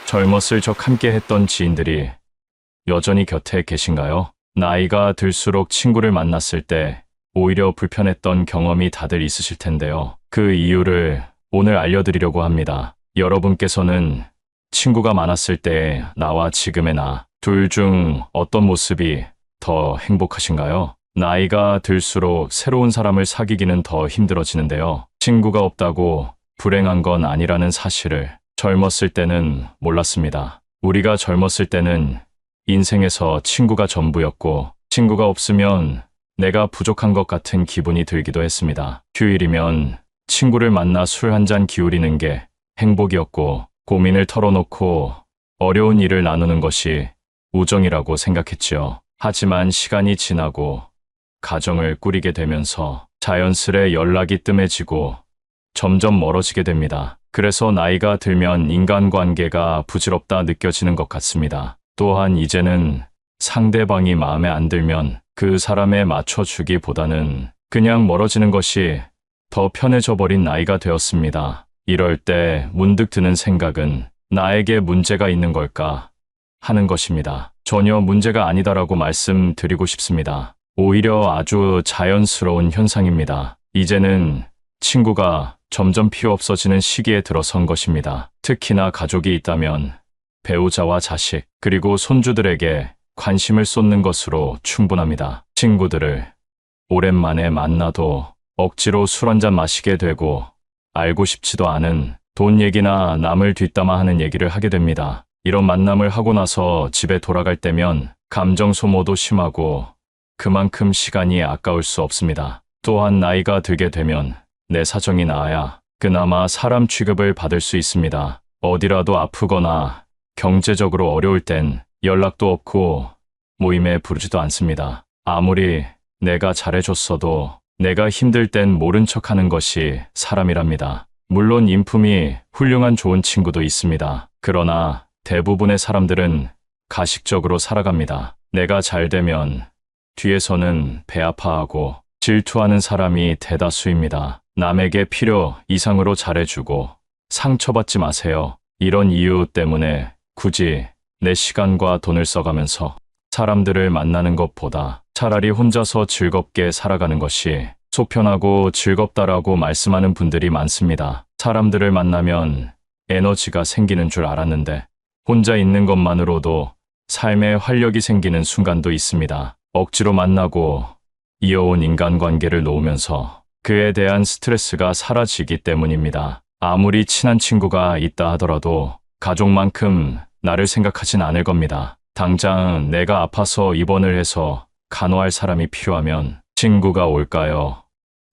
젊었을 적 함께 했던 지인들이 여전히 곁에 계신가요? 나이가 들수록 친구를 만났을 때 오히려 불편했던 경험이 다들 있으실 텐데요. 그 이유를 오늘 알려드리려고 합니다. 여러분께서는 친구가 많았을 때 나와 지금의 나, 둘 중 어떤 모습이 더 행복하신가요? 나이가 들수록 새로운 사람을 사귀기는 더 힘들어지는데요. 친구가 없다고 불행한 건 아니라는 사실을 젊었을 때는 몰랐습니다. 우리가 젊었을 때는 인생에서 친구가 전부였고, 친구가 없으면 내가 부족한 것 같은 기분이 들기도 했습니다. 휴일이면 친구를 만나 술 한 잔 기울이는 게 행복이었고, 고민을 털어놓고 어려운 일을 나누는 것이 우정이라고 생각했지요. 하지만 시간이 지나고 가정을 꾸리게 되면서 자연스레 연락이 뜸해지고 점점 멀어지게 됩니다. 그래서 나이가 들면 인간관계가 부질없다 느껴지는 것 같습니다. 또한 이제는 상대방이 마음에 안 들면 그 사람에 맞춰주기보다는 그냥 멀어지는 것이 더 편해져 버린 나이가 되었습니다. 이럴 때 문득 드는 생각은 나에게 문제가 있는 걸까 하는 것입니다. 전혀 문제가 아니다라고 말씀드리고 싶습니다. 오히려 아주 자연스러운 현상입니다. 이제는 친구가 점점 필요 없어지는 시기에 들어선 것입니다. 특히나 가족이 있다면 배우자와 자식, 그리고 손주들에게 관심을 쏟는 것으로 충분합니다. 친구들을 오랜만에 만나도 억지로 술 한잔 마시게 되고 알고 싶지도 않은 돈 얘기나 남을 뒷담화하는 얘기를 하게 됩니다. 이런 만남을 하고 나서 집에 돌아갈 때면 감정 소모도 심하고 그만큼 시간이 아까울 수 없습니다. 또한 나이가 들게 되면 내 사정이 나아야 그나마 사람 취급을 받을 수 있습니다. 어디라도 아프거나 경제적으로 어려울 땐 연락도 없고 모임에 부르지도 않습니다. 아무리 내가 잘해줬어도 내가 힘들 땐 모른 척하는 것이 사람이랍니다. 물론 인품이 훌륭한 좋은 친구도 있습니다. 그러나 대부분의 사람들은 가식적으로 살아갑니다. 내가 잘 되면 뒤에서는 배 아파하고 질투하는 사람이 대다수입니다. 남에게 필요 이상으로 잘해주고 상처받지 마세요. 이런 이유 때문에 굳이 내 시간과 돈을 써가면서 사람들을 만나는 것보다 차라리 혼자서 즐겁게 살아가는 것이 속편하고 즐겁다라고 말씀하는 분들이 많습니다. 사람들을 만나면 에너지가 생기는 줄 알았는데 혼자 있는 것만으로도 삶에 활력이 생기는 순간도 있습니다. 억지로 만나고 이어온 인간관계를 놓으면서 그에 대한 스트레스가 사라지기 때문입니다. 아무리 친한 친구가 있다 하더라도 가족만큼 나를 생각하진 않을 겁니다. 당장 내가 아파서 입원을 해서 간호할 사람이 필요하면 친구가 올까요?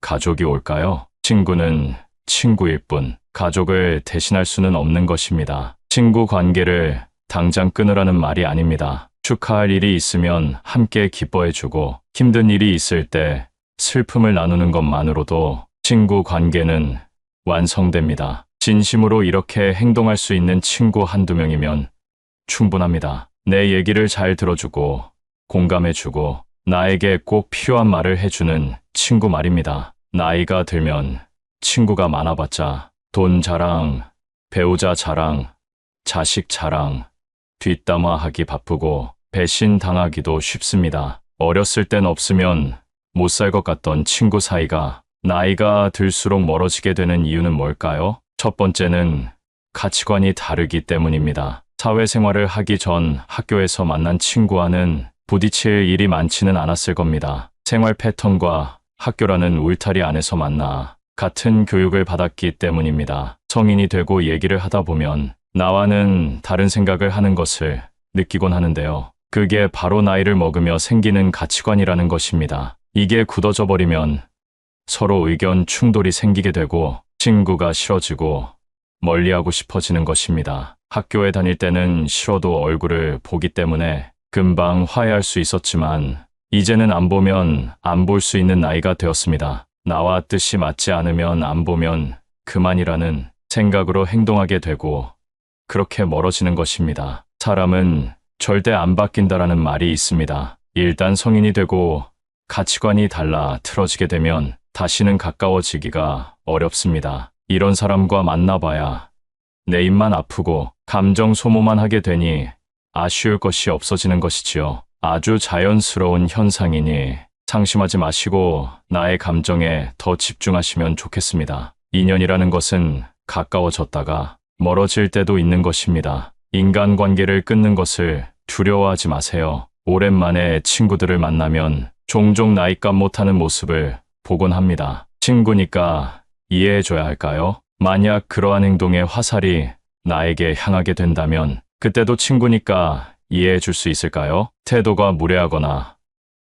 가족이 올까요? 친구는 친구일 뿐 가족을 대신할 수는 없는 것입니다. 친구 관계를 당장 끊으라는 말이 아닙니다. 축하할 일이 있으면 함께 기뻐해주고 힘든 일이 있을 때 슬픔을 나누는 것만으로도 친구 관계는 완성됩니다. 진심으로 이렇게 행동할 수 있는 친구 한두 명이면 충분합니다. 내 얘기를 잘 들어주고 공감해주고 나에게 꼭 필요한 말을 해주는 친구 말입니다. 나이가 들면 친구가 많아봤자 돈 자랑, 배우자 자랑, 자식 자랑, 뒷담화하기 바쁘고 배신당하기도 쉽습니다. 어렸을 땐 없으면 못 살 것 같던 친구 사이가 나이가 들수록 멀어지게 되는 이유는 뭘까요? 첫 번째는 가치관이 다르기 때문입니다. 사회생활을 하기 전 학교에서 만난 친구와는 부딪힐 일이 많지는 않았을 겁니다. 생활 패턴과 학교라는 울타리 안에서 만나 같은 교육을 받았기 때문입니다. 성인이 되고 얘기를 하다 보면 나와는 다른 생각을 하는 것을 느끼곤 하는데요. 그게 바로 나이를 먹으며 생기는 가치관이라는 것입니다. 이게 굳어져 버리면 서로 의견 충돌이 생기게 되고 친구가 싫어지고 멀리하고 싶어지는 것입니다. 학교에 다닐 때는 싫어도 얼굴을 보기 때문에 금방 화해할 수 있었지만 이제는 안 보면 안 볼 수 있는 나이가 되었습니다. 나와 뜻이 맞지 않으면 안 보면 그만이라는 생각으로 행동하게 되고 그렇게 멀어지는 것입니다. 사람은 절대 안 바뀐다라는 말이 있습니다. 일단 성인이 되고 가치관이 달라 틀어지게 되면 다시는 가까워지기가 어렵습니다. 이런 사람과 만나봐야 내 입만 아프고 감정 소모만 하게 되니 아쉬울 것이 없어지는 것이지요. 아주 자연스러운 현상이니 상심하지 마시고 나의 감정에 더 집중하시면 좋겠습니다. 인연이라는 것은 가까워졌다가 멀어질 때도 있는 것입니다. 인간관계를 끊는 것을 두려워하지 마세요. 오랜만에 친구들을 만나면 종종 나이값 못하는 모습을 보곤 합니다. 친구니까 이해해줘야 할까요? 만약 그러한 행동에 화살이 나에게 향하게 된다면 그때도 친구니까 이해해줄 수 있을까요? 태도가 무례하거나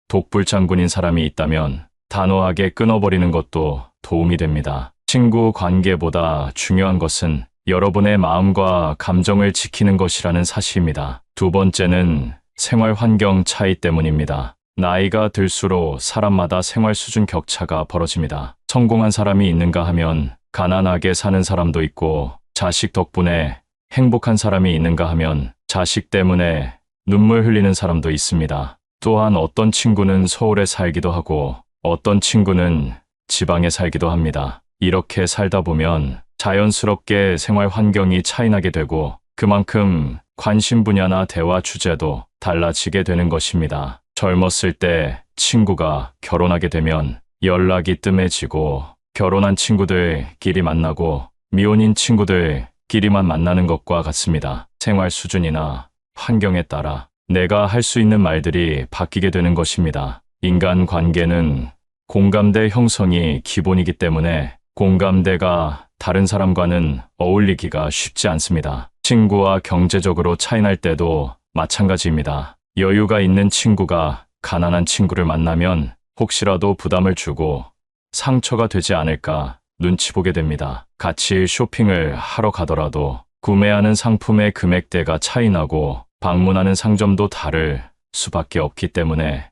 독불장군인 사람이 있다면 단호하게 끊어버리는 것도 도움이 됩니다. 친구 관계보다 중요한 것은 여러분의 마음과 감정을 지키는 것이라는 사실입니다. 두 번째는 생활 환경 차이 때문입니다. 나이가 들수록 사람마다 생활 수준 격차가 벌어집니다. 성공한 사람이 있는가 하면 가난하게 사는 사람도 있고, 자식 덕분에 행복한 사람이 있는가 하면 자식 때문에 눈물 흘리는 사람도 있습니다. 또한 어떤 친구는 서울에 살기도 하고 어떤 친구는 지방에 살기도 합니다. 이렇게 살다 보면 자연스럽게 생활 환경이 차이나게 되고 그만큼 관심 분야나 대화 주제도 달라지게 되는 것입니다. 젊었을 때 친구가 결혼하게 되면 연락이 뜸해지고 결혼한 친구들끼리 만나고 미혼인 친구들끼리만 만나는 것과 같습니다. 생활 수준이나 환경에 따라 내가 할 수 있는 말들이 바뀌게 되는 것입니다. 인간 관계는 공감대 형성이 기본이기 때문에 공감대가 다른 사람과는 어울리기가 쉽지 않습니다. 친구와 경제적으로 차이날 때도 마찬가지입니다. 여유가 있는 친구가 가난한 친구를 만나면 혹시라도 부담을 주고 상처가 되지 않을까 눈치 보게 됩니다. 같이 쇼핑을 하러 가더라도 구매하는 상품의 금액대가 차이나고 방문하는 상점도 다를 수밖에 없기 때문에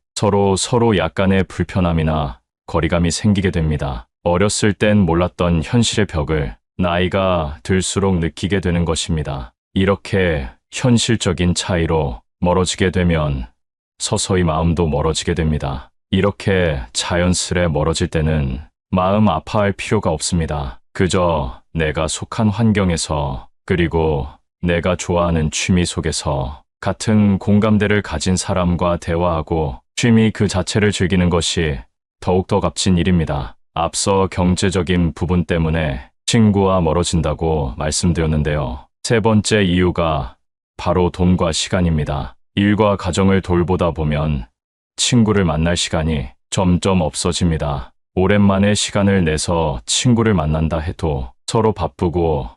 서로 약간의 불편함이나 거리감이 생기게 됩니다. 어렸을 땐 몰랐던 현실의 벽을 나이가 들수록 느끼게 되는 것입니다. 이렇게 현실적인 차이로 멀어지게 되면 서서히 마음도 멀어지게 됩니다. 이렇게 자연스레 멀어질 때는 마음 아파할 필요가 없습니다. 그저 내가 속한 환경에서 그리고 내가 좋아하는 취미 속에서 같은 공감대를 가진 사람과 대화하고 취미 그 자체를 즐기는 것이 더욱더 값진 일입니다. 앞서 경제적인 부분 때문에 친구와 멀어진다고 말씀드렸는데요. 세 번째 이유가 바로 돈과 시간입니다. 일과 가정을 돌보다 보면 친구를 만날 시간이 점점 없어집니다. 오랜만에 시간을 내서 친구를 만난다 해도 서로 바쁘고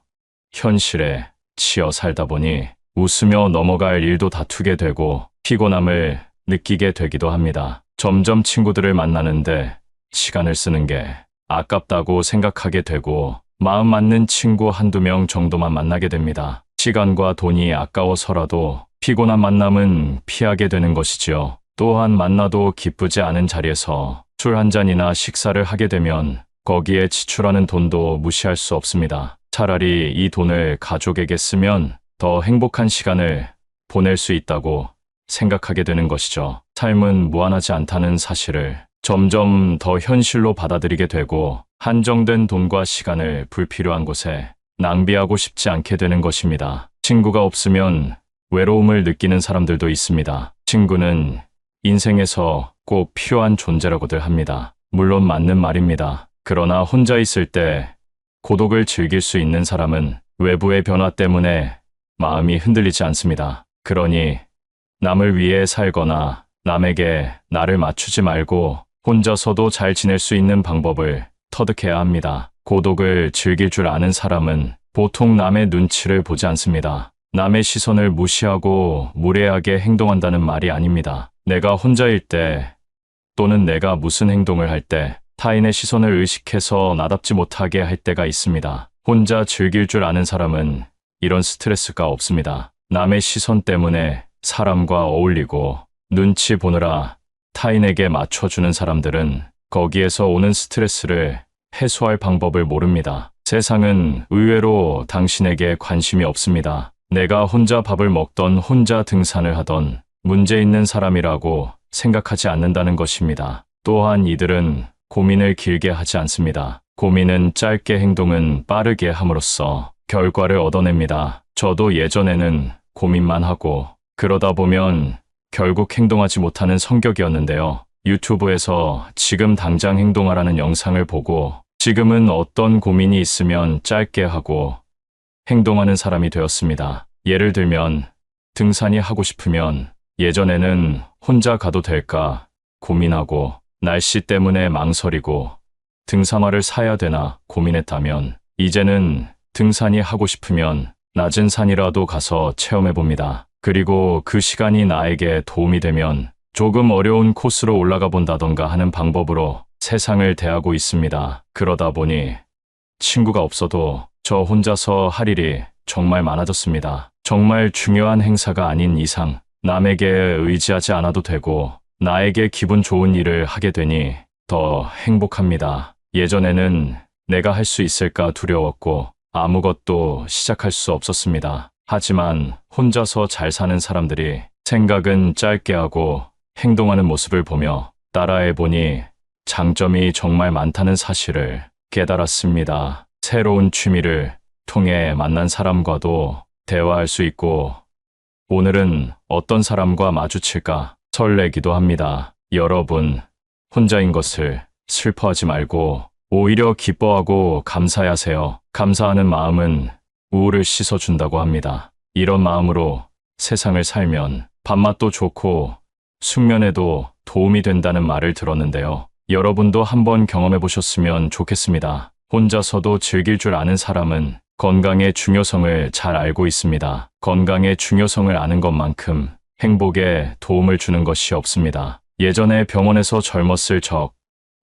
현실에 치여 살다 보니 웃으며 넘어갈 일도 다투게 되고 피곤함을 느끼게 되기도 합니다. 점점 친구들을 만나는데 시간을 쓰는 게 아깝다고 생각하게 되고 마음 맞는 친구 한두 명 정도만 만나게 됩니다. 시간과 돈이 아까워서라도 피곤한 만남은 피하게 되는 것이지요. 또한 만나도 기쁘지 않은 자리에서 술 한 잔이나 식사를 하게 되면 거기에 지출하는 돈도 무시할 수 없습니다. 차라리 이 돈을 가족에게 쓰면 더 행복한 시간을 보낼 수 있다고 생각하게 되는 것이죠. 삶은 무한하지 않다는 사실을 점점 더 현실로 받아들이게 되고 한정된 돈과 시간을 불필요한 곳에 낭비하고 싶지 않게 되는 것입니다. 친구가 없으면 외로움을 느끼는 사람들도 있습니다. 친구는 인생에서 꼭 필요한 존재라고들 합니다. 물론 맞는 말입니다. 그러나 혼자 있을 때 고독을 즐길 수 있는 사람은 외부의 변화 때문에 마음이 흔들리지 않습니다. 그러니 남을 위해 살거나 남에게 나를 맞추지 말고 혼자서도 잘 지낼 수 있는 방법을 터득해야 합니다. 고독을 즐길 줄 아는 사람은 보통 남의 눈치를 보지 않습니다. 남의 시선을 무시하고 무례하게 행동한다는 말이 아닙니다. 내가 혼자일 때 또는 내가 무슨 행동을 할 때 타인의 시선을 의식해서 나답지 못하게 할 때가 있습니다. 혼자 즐길 줄 아는 사람은 이런 스트레스가 없습니다. 남의 시선 때문에 사람과 어울리고 눈치 보느라 타인에게 맞춰주는 사람들은 거기에서 오는 스트레스를 해소할 방법을 모릅니다. 세상은 의외로 당신에게 관심이 없습니다. 내가 혼자 밥을 먹던 혼자 등산을 하던 문제 있는 사람이라고 생각하지 않는다는 것입니다. 또한 이들은 고민을 길게 하지 않습니다. 고민은 짧게 행동은 빠르게 함으로써 결과를 얻어냅니다. 저도 예전에는 고민만 하고 그러다 보면 결국 행동하지 못하는 성격이었는데요. 유튜브에서 지금 당장 행동하라는 영상을 보고 지금은 어떤 고민이 있으면 짧게 하고 행동하는 사람이 되었습니다. 예를 들면 등산이 하고 싶으면 예전에는 혼자 가도 될까 고민하고 날씨 때문에 망설이고 등산화를 사야 되나 고민했다면 이제는 등산이 하고 싶으면 낮은 산이라도 가서 체험해 봅니다. 그리고 그 시간이 나에게 도움이 되면 조금 어려운 코스로 올라가 본다던가 하는 방법으로 세상을 대하고 있습니다. 그러다 보니 친구가 없어도 저 혼자서 할 일이 정말 많아졌습니다. 정말 중요한 행사가 아닌 이상 남에게 의지하지 않아도 되고 나에게 기분 좋은 일을 하게 되니 더 행복합니다. 예전에는 내가 할 수 있을까 두려웠고 아무것도 시작할 수 없었습니다. 하지만 혼자서 잘 사는 사람들이 생각은 짧게 하고 행동하는 모습을 보며 따라해보니 장점이 정말 많다는 사실을 깨달았습니다. 새로운 취미를 통해 만난 사람과도 대화할 수 있고 오늘은 어떤 사람과 마주칠까 설레기도 합니다. 여러분, 혼자인 것을 슬퍼하지 말고 오히려 기뻐하고 감사하세요. 감사하는 마음은 우울을 씻어준다고 합니다. 이런 마음으로 세상을 살면 밥맛도 좋고 숙면에도 도움이 된다는 말을 들었는데요. 여러분도 한번 경험해 보셨으면 좋겠습니다. 혼자서도 즐길 줄 아는 사람은 건강의 중요성을 잘 알고 있습니다. 건강의 중요성을 아는 것만큼 행복에 도움을 주는 것이 없습니다. 예전에 병원에서 젊었을 적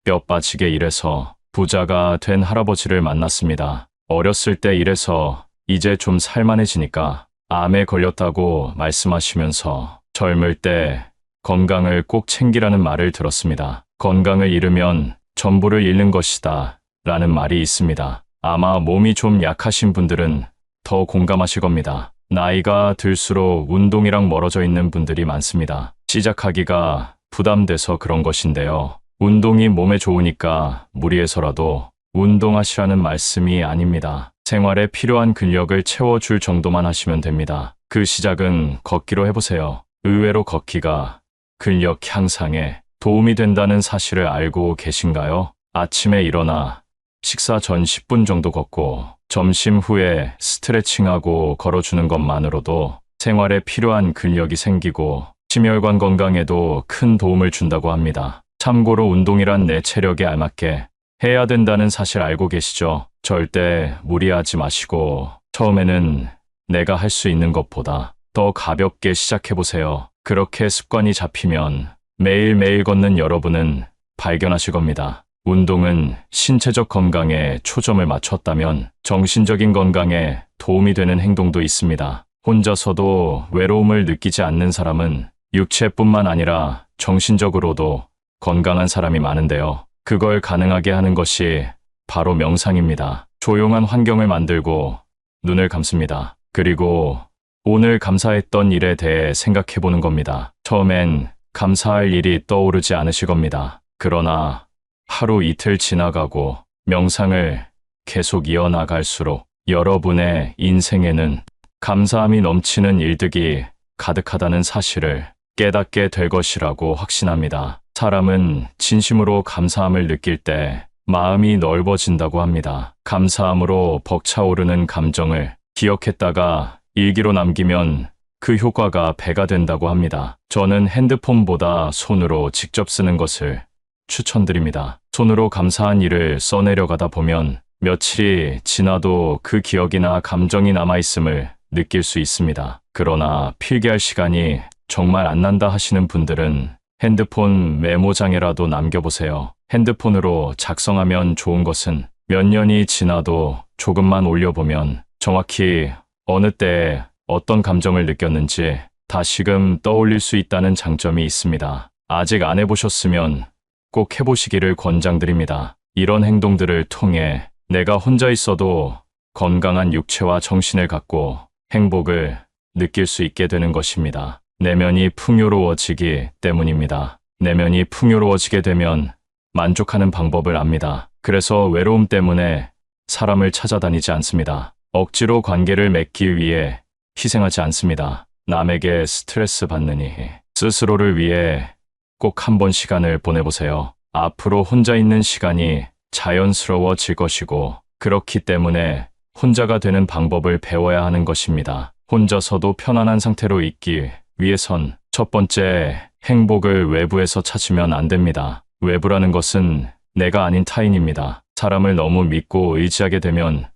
뼈 빠지게 일해서 부자가 된 할아버지를 만났습니다. 어렸을 때 일해서 이제 좀 살만해지니까 암에 걸렸다고 말씀하시면서 젊을 때 건강을 꼭 챙기라는 말을 들었습니다. 건강을 잃으면 전부를 잃는 것이다 라는 말이 있습니다. 아마 몸이 좀 약하신 분들은 더 공감하실 겁니다. 나이가 들수록 운동이랑 멀어져 있는 분들이 많습니다. 시작하기가 부담돼서 그런 것인데요. 운동이 몸에 좋으니까 무리해서라도 운동하시라는 말씀이 아닙니다. 생활에 필요한 근력을 채워줄 정도만 하시면 됩니다. 그 시작은 걷기로 해보세요. 의외로 걷기가 근력 향상에 도움이 된다는 사실을 알고 계신가요? 아침에 일어나 식사 전 10분 정도 걷고 점심 후에 스트레칭하고 걸어주는 것만으로도 생활에 필요한 근력이 생기고 심혈관 건강에도 큰 도움을 준다고 합니다. 참고로 운동이란 내 체력에 알맞게 해야 된다는 사실 알고 계시죠? 절대 무리하지 마시고 처음에는 내가 할 수 있는 것보다 더 가볍게 시작해보세요. 그렇게 습관이 잡히면 매일매일 걷는 여러분은 발견하실 겁니다. 운동은 신체적 건강에 초점을 맞췄다면 정신적인 건강에 도움이 되는 행동도 있습니다. 혼자서도 외로움을 느끼지 않는 사람은 육체뿐만 아니라 정신적으로도 건강한 사람이 많은데요. 그걸 가능하게 하는 것이 바로 명상입니다. 조용한 환경을 만들고 눈을 감습니다. 그리고 오늘 감사했던 일에 대해 생각해 보는 겁니다. 처음엔 감사할 일이 떠오르지 않으실 겁니다. 그러나 하루 이틀 지나가고 명상을 계속 이어나갈수록 여러분의 인생에는 감사함이 넘치는 일들이 가득하다는 사실을 깨닫게 될 것이라고 확신합니다. 사람은 진심으로 감사함을 느낄 때 마음이 넓어진다고 합니다. 감사함으로 벅차오르는 감정을 기억했다가 일기로 남기면 그 효과가 배가 된다고 합니다. 저는 핸드폰보다 손으로 직접 쓰는 것을 추천드립니다. 손으로 감사한 일을 써내려가다 보면 며칠이 지나도 그 기억이나 감정이 남아있음을 느낄 수 있습니다. 그러나 필기할 시간이 정말 안 난다 하시는 분들은 핸드폰 메모장에라도 남겨보세요. 핸드폰으로 작성하면 좋은 것은 몇 년이 지나도 조금만 올려보면 정확히 어느 때에 어떤 감정을 느꼈는지 다시금 떠올릴 수 있다는 장점이 있습니다. 아직 안 해보셨으면 꼭 해보시기를 권장드립니다. 이런 행동들을 통해 내가 혼자 있어도 건강한 육체와 정신을 갖고 행복을 느낄 수 있게 되는 것입니다. 내면이 풍요로워지기 때문입니다. 내면이 풍요로워지게 되면 만족하는 방법을 압니다. 그래서 외로움 때문에 사람을 찾아다니지 않습니다. 억지로 관계를 맺기 위해 희생하지 않습니다. 남에게 스트레스 받느니 스스로를 위해 꼭 한 번 시간을 보내보세요. 앞으로 혼자 있는 시간이 자연스러워질 것이고, 그렇기 때문에 혼자가 되는 방법을 배워야 하는 것입니다. 혼자서도 편안한 상태로 있기 위해선 첫 번째, 행복을 외부에서 찾으면 안 됩니다. 외부라는 것은 내가 아닌 타인입니다. 사람을 너무 믿고 의지하게 되면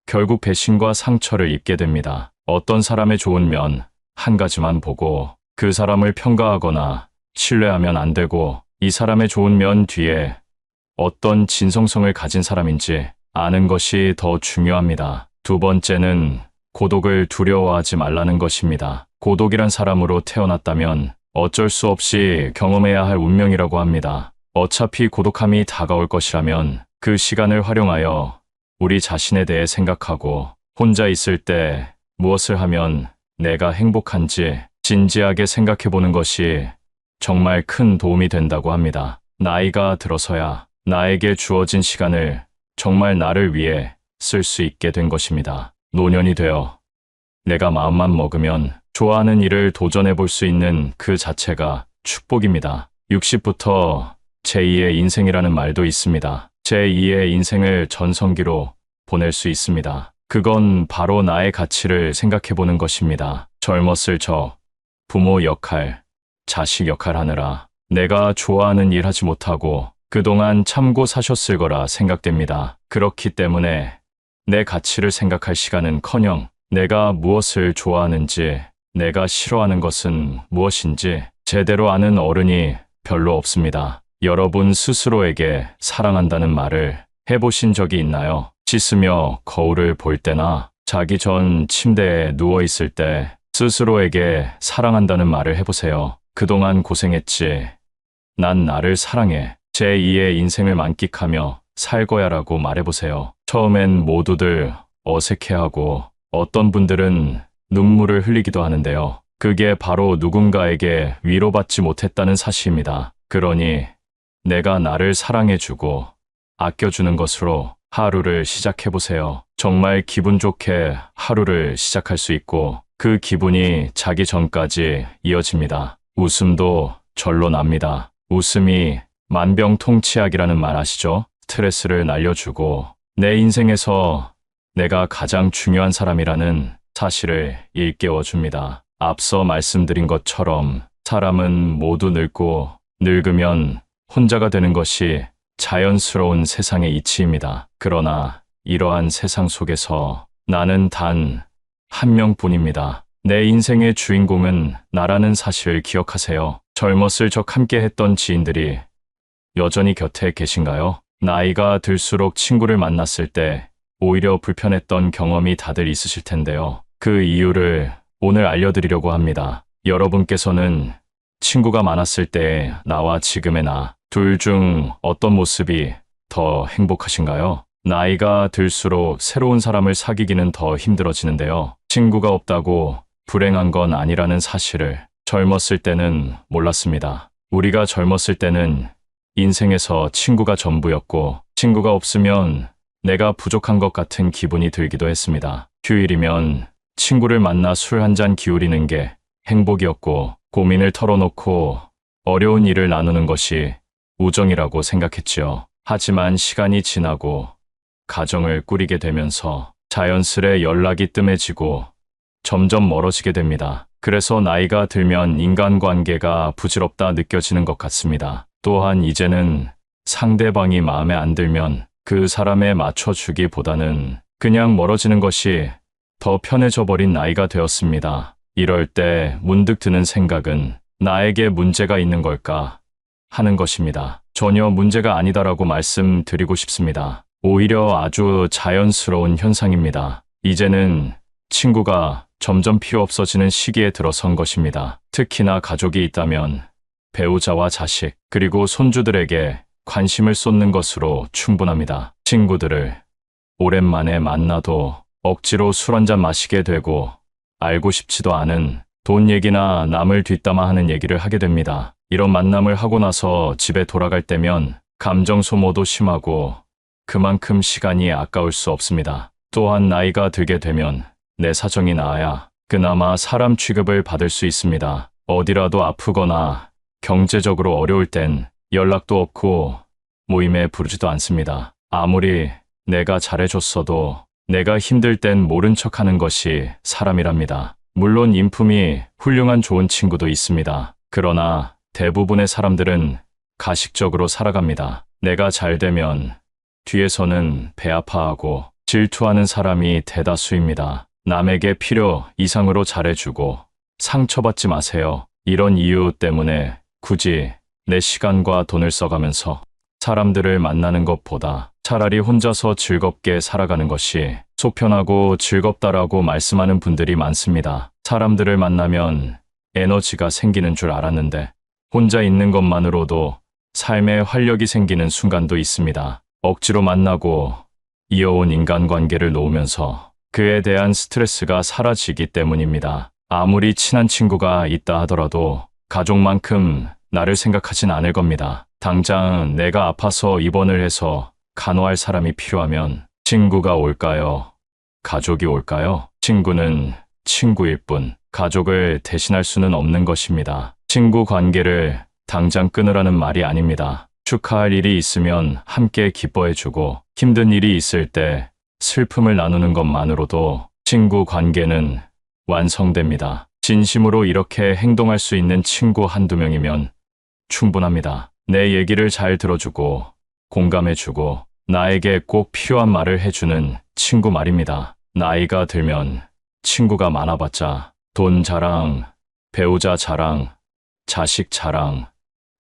결국 배신과 상처를 입게 됩니다. 어떤 사람의 좋은 면 한 가지만 보고 그 사람을 평가하거나 신뢰하면 안 되고, 이 사람의 좋은 면 뒤에 어떤 진성성을 가진 사람인지 아는 것이 더 중요합니다. 두 번째는 고독을 두려워하지 말라는 것입니다. 고독이란 사람으로 태어났다면 어쩔 수 없이 경험해야 할 운명이라고 합니다. 어차피 고독함이 다가올 것이라면 그 시간을 활용하여 우리 자신에 대해 생각하고, 혼자 있을 때 무엇을 하면 내가 행복한지 진지하게 생각해 보는 것이 정말 큰 도움이 된다고 합니다. 나이가 들어서야 나에게 주어진 시간을 정말 나를 위해 쓸 수 있게 된 것입니다. 노년이 되어 내가 마음만 먹으면 좋아하는 일을 도전해 볼 수 있는 그 자체가 축복입니다. 60부터 제2의 인생이라는 말도 있습니다. 제2의 인생을 전성기로 보낼 수 있습니다. 그건 바로 나의 가치를 생각해 보는 것입니다. 젊었을 적, 부모 역할, 자식 역할 하느라 내가 좋아하는 일 하지 못하고 그동안 참고 사셨을 거라 생각됩니다. 그렇기 때문에 내 가치를 생각할 시간은커녕 내가 무엇을 좋아하는지, 내가 싫어하는 것은 무엇인지 제대로 아는 어른이 별로 없습니다. 여러분 스스로에게 사랑한다는 말을 해보신 적이 있나요? 씻으며 거울을 볼 때나 자기 전 침대에 누워 있을 때 스스로에게 사랑한다는 말을 해보세요. 그동안 고생했지. 난 나를 사랑해. 제2의 인생을 만끽하며 살 거야라고 말해보세요. 처음엔 모두들 어색해하고 어떤 분들은 눈물을 흘리기도 하는데요. 그게 바로 누군가에게 위로받지 못했다는 사실입니다. 그러니 내가 나를 사랑해주고 아껴주는 것으로 하루를 시작해보세요. 정말 기분 좋게 하루를 시작할 수 있고 그 기분이 자기 전까지 이어집니다. 웃음도 절로 납니다. 웃음이 만병통치약이라는 말 아시죠? 스트레스를 날려주고 내 인생에서 내가 가장 중요한 사람이라는 사실을 일깨워줍니다. 앞서 말씀드린 것처럼 사람은 모두 늙고 늙으면 혼자가 되는 것이 자연스러운 세상의 이치입니다. 그러나 이러한 세상 속에서 나는 단 한 명뿐입니다. 내 인생의 주인공은 나라는 사실을 기억하세요. 젊었을 적 함께 했던 지인들이 여전히 곁에 계신가요? 나이가 들수록 친구를 만났을 때 오히려 불편했던 경험이 다들 있으실 텐데요. 그 이유를 오늘 알려드리려고 합니다. 여러분께서는 친구가 많았을 때 나와 지금의 나, 둘 중 어떤 모습이 더 행복하신가요? 나이가 들수록 새로운 사람을 사귀기는 더 힘들어지는데요. 친구가 없다고 불행한 건 아니라는 사실을 젊었을 때는 몰랐습니다. 우리가 젊었을 때는 인생에서 친구가 전부였고, 친구가 없으면 내가 부족한 것 같은 기분이 들기도 했습니다. 휴일이면 친구를 만나 술 한 잔 기울이는 게 행복이었고, 고민을 털어놓고 어려운 일을 나누는 것이 우정이라고 생각했지요. 하지만 시간이 지나고 가정을 꾸리게 되면서 자연스레 연락이 뜸해지고 점점 멀어지게 됩니다. 그래서 나이가 들면 인간관계가 부질없다 느껴지는 것 같습니다. 또한 이제는 상대방이 마음에 안 들면 그 사람에 맞춰주기보다는 그냥 멀어지는 것이 더 편해져 버린 나이가 되었습니다. 이럴 때 문득 드는 생각은 나에게 문제가 있는 걸까 하는 것입니다. 전혀 문제가 아니다라고 말씀드리고 싶습니다. 오히려 아주 자연스러운 현상입니다. 이제는 친구가 점점 필요 없어지는 시기에 들어선 것입니다. 특히나 가족이 있다면 배우자와 자식, 그리고 손주들에게 관심을 쏟는 것으로 충분합니다. 친구들을 오랜만에 만나도 억지로 술 한잔 마시게 되고 알고 싶지도 않은 돈 얘기나 남을 뒷담화하는 얘기를 하게 됩니다. 이런 만남을 하고 나서 집에 돌아갈 때면 감정 소모도 심하고 그만큼 시간이 아까울 수 없습니다. 또한 나이가 들게 되면 내 사정이 나아야 그나마 사람 취급을 받을 수 있습니다. 어디라도 아프거나 경제적으로 어려울 땐 연락도 없고 모임에 부르지도 않습니다. 아무리 내가 잘해줬어도 내가 힘들 땐 모른 척하는 것이 사람이랍니다. 물론 인품이 훌륭한 좋은 친구도 있습니다. 그러나 대부분의 사람들은 가식적으로 살아갑니다. 내가 잘 되면 뒤에서는 배 아파하고 질투하는 사람이 대다수입니다. 남에게 필요 이상으로 잘해주고 상처받지 마세요. 이런 이유 때문에 굳이 내 시간과 돈을 써가면서 사람들을 만나는 것보다 차라리 혼자서 즐겁게 살아가는 것이 속편하고 즐겁다라고 말씀하는 분들이 많습니다. 사람들을 만나면 에너지가 생기는 줄 알았는데 혼자 있는 것만으로도 삶에 활력이 생기는 순간도 있습니다. 억지로 만나고 이어온 인간관계를 놓으면서 그에 대한 스트레스가 사라지기 때문입니다. 아무리 친한 친구가 있다 하더라도 가족만큼 나를 생각하진 않을 겁니다. 당장 내가 아파서 입원을 해서 간호할 사람이 필요하면 친구가 올까요? 가족이 올까요? 친구는 친구일 뿐 가족을 대신할 수는 없는 것입니다. 친구 관계를 당장 끊으라는 말이 아닙니다. 축하할 일이 있으면 함께 기뻐해주고 힘든 일이 있을 때 슬픔을 나누는 것만으로도 친구 관계는 완성됩니다. 진심으로 이렇게 행동할 수 있는 친구 한두 명이면 충분합니다. 내 얘기를 잘 들어주고 공감해주고 나에게 꼭 필요한 말을 해주는 친구 말입니다. 나이가 들면 친구가 많아봤자 돈 자랑, 배우자 자랑, 자식 자랑,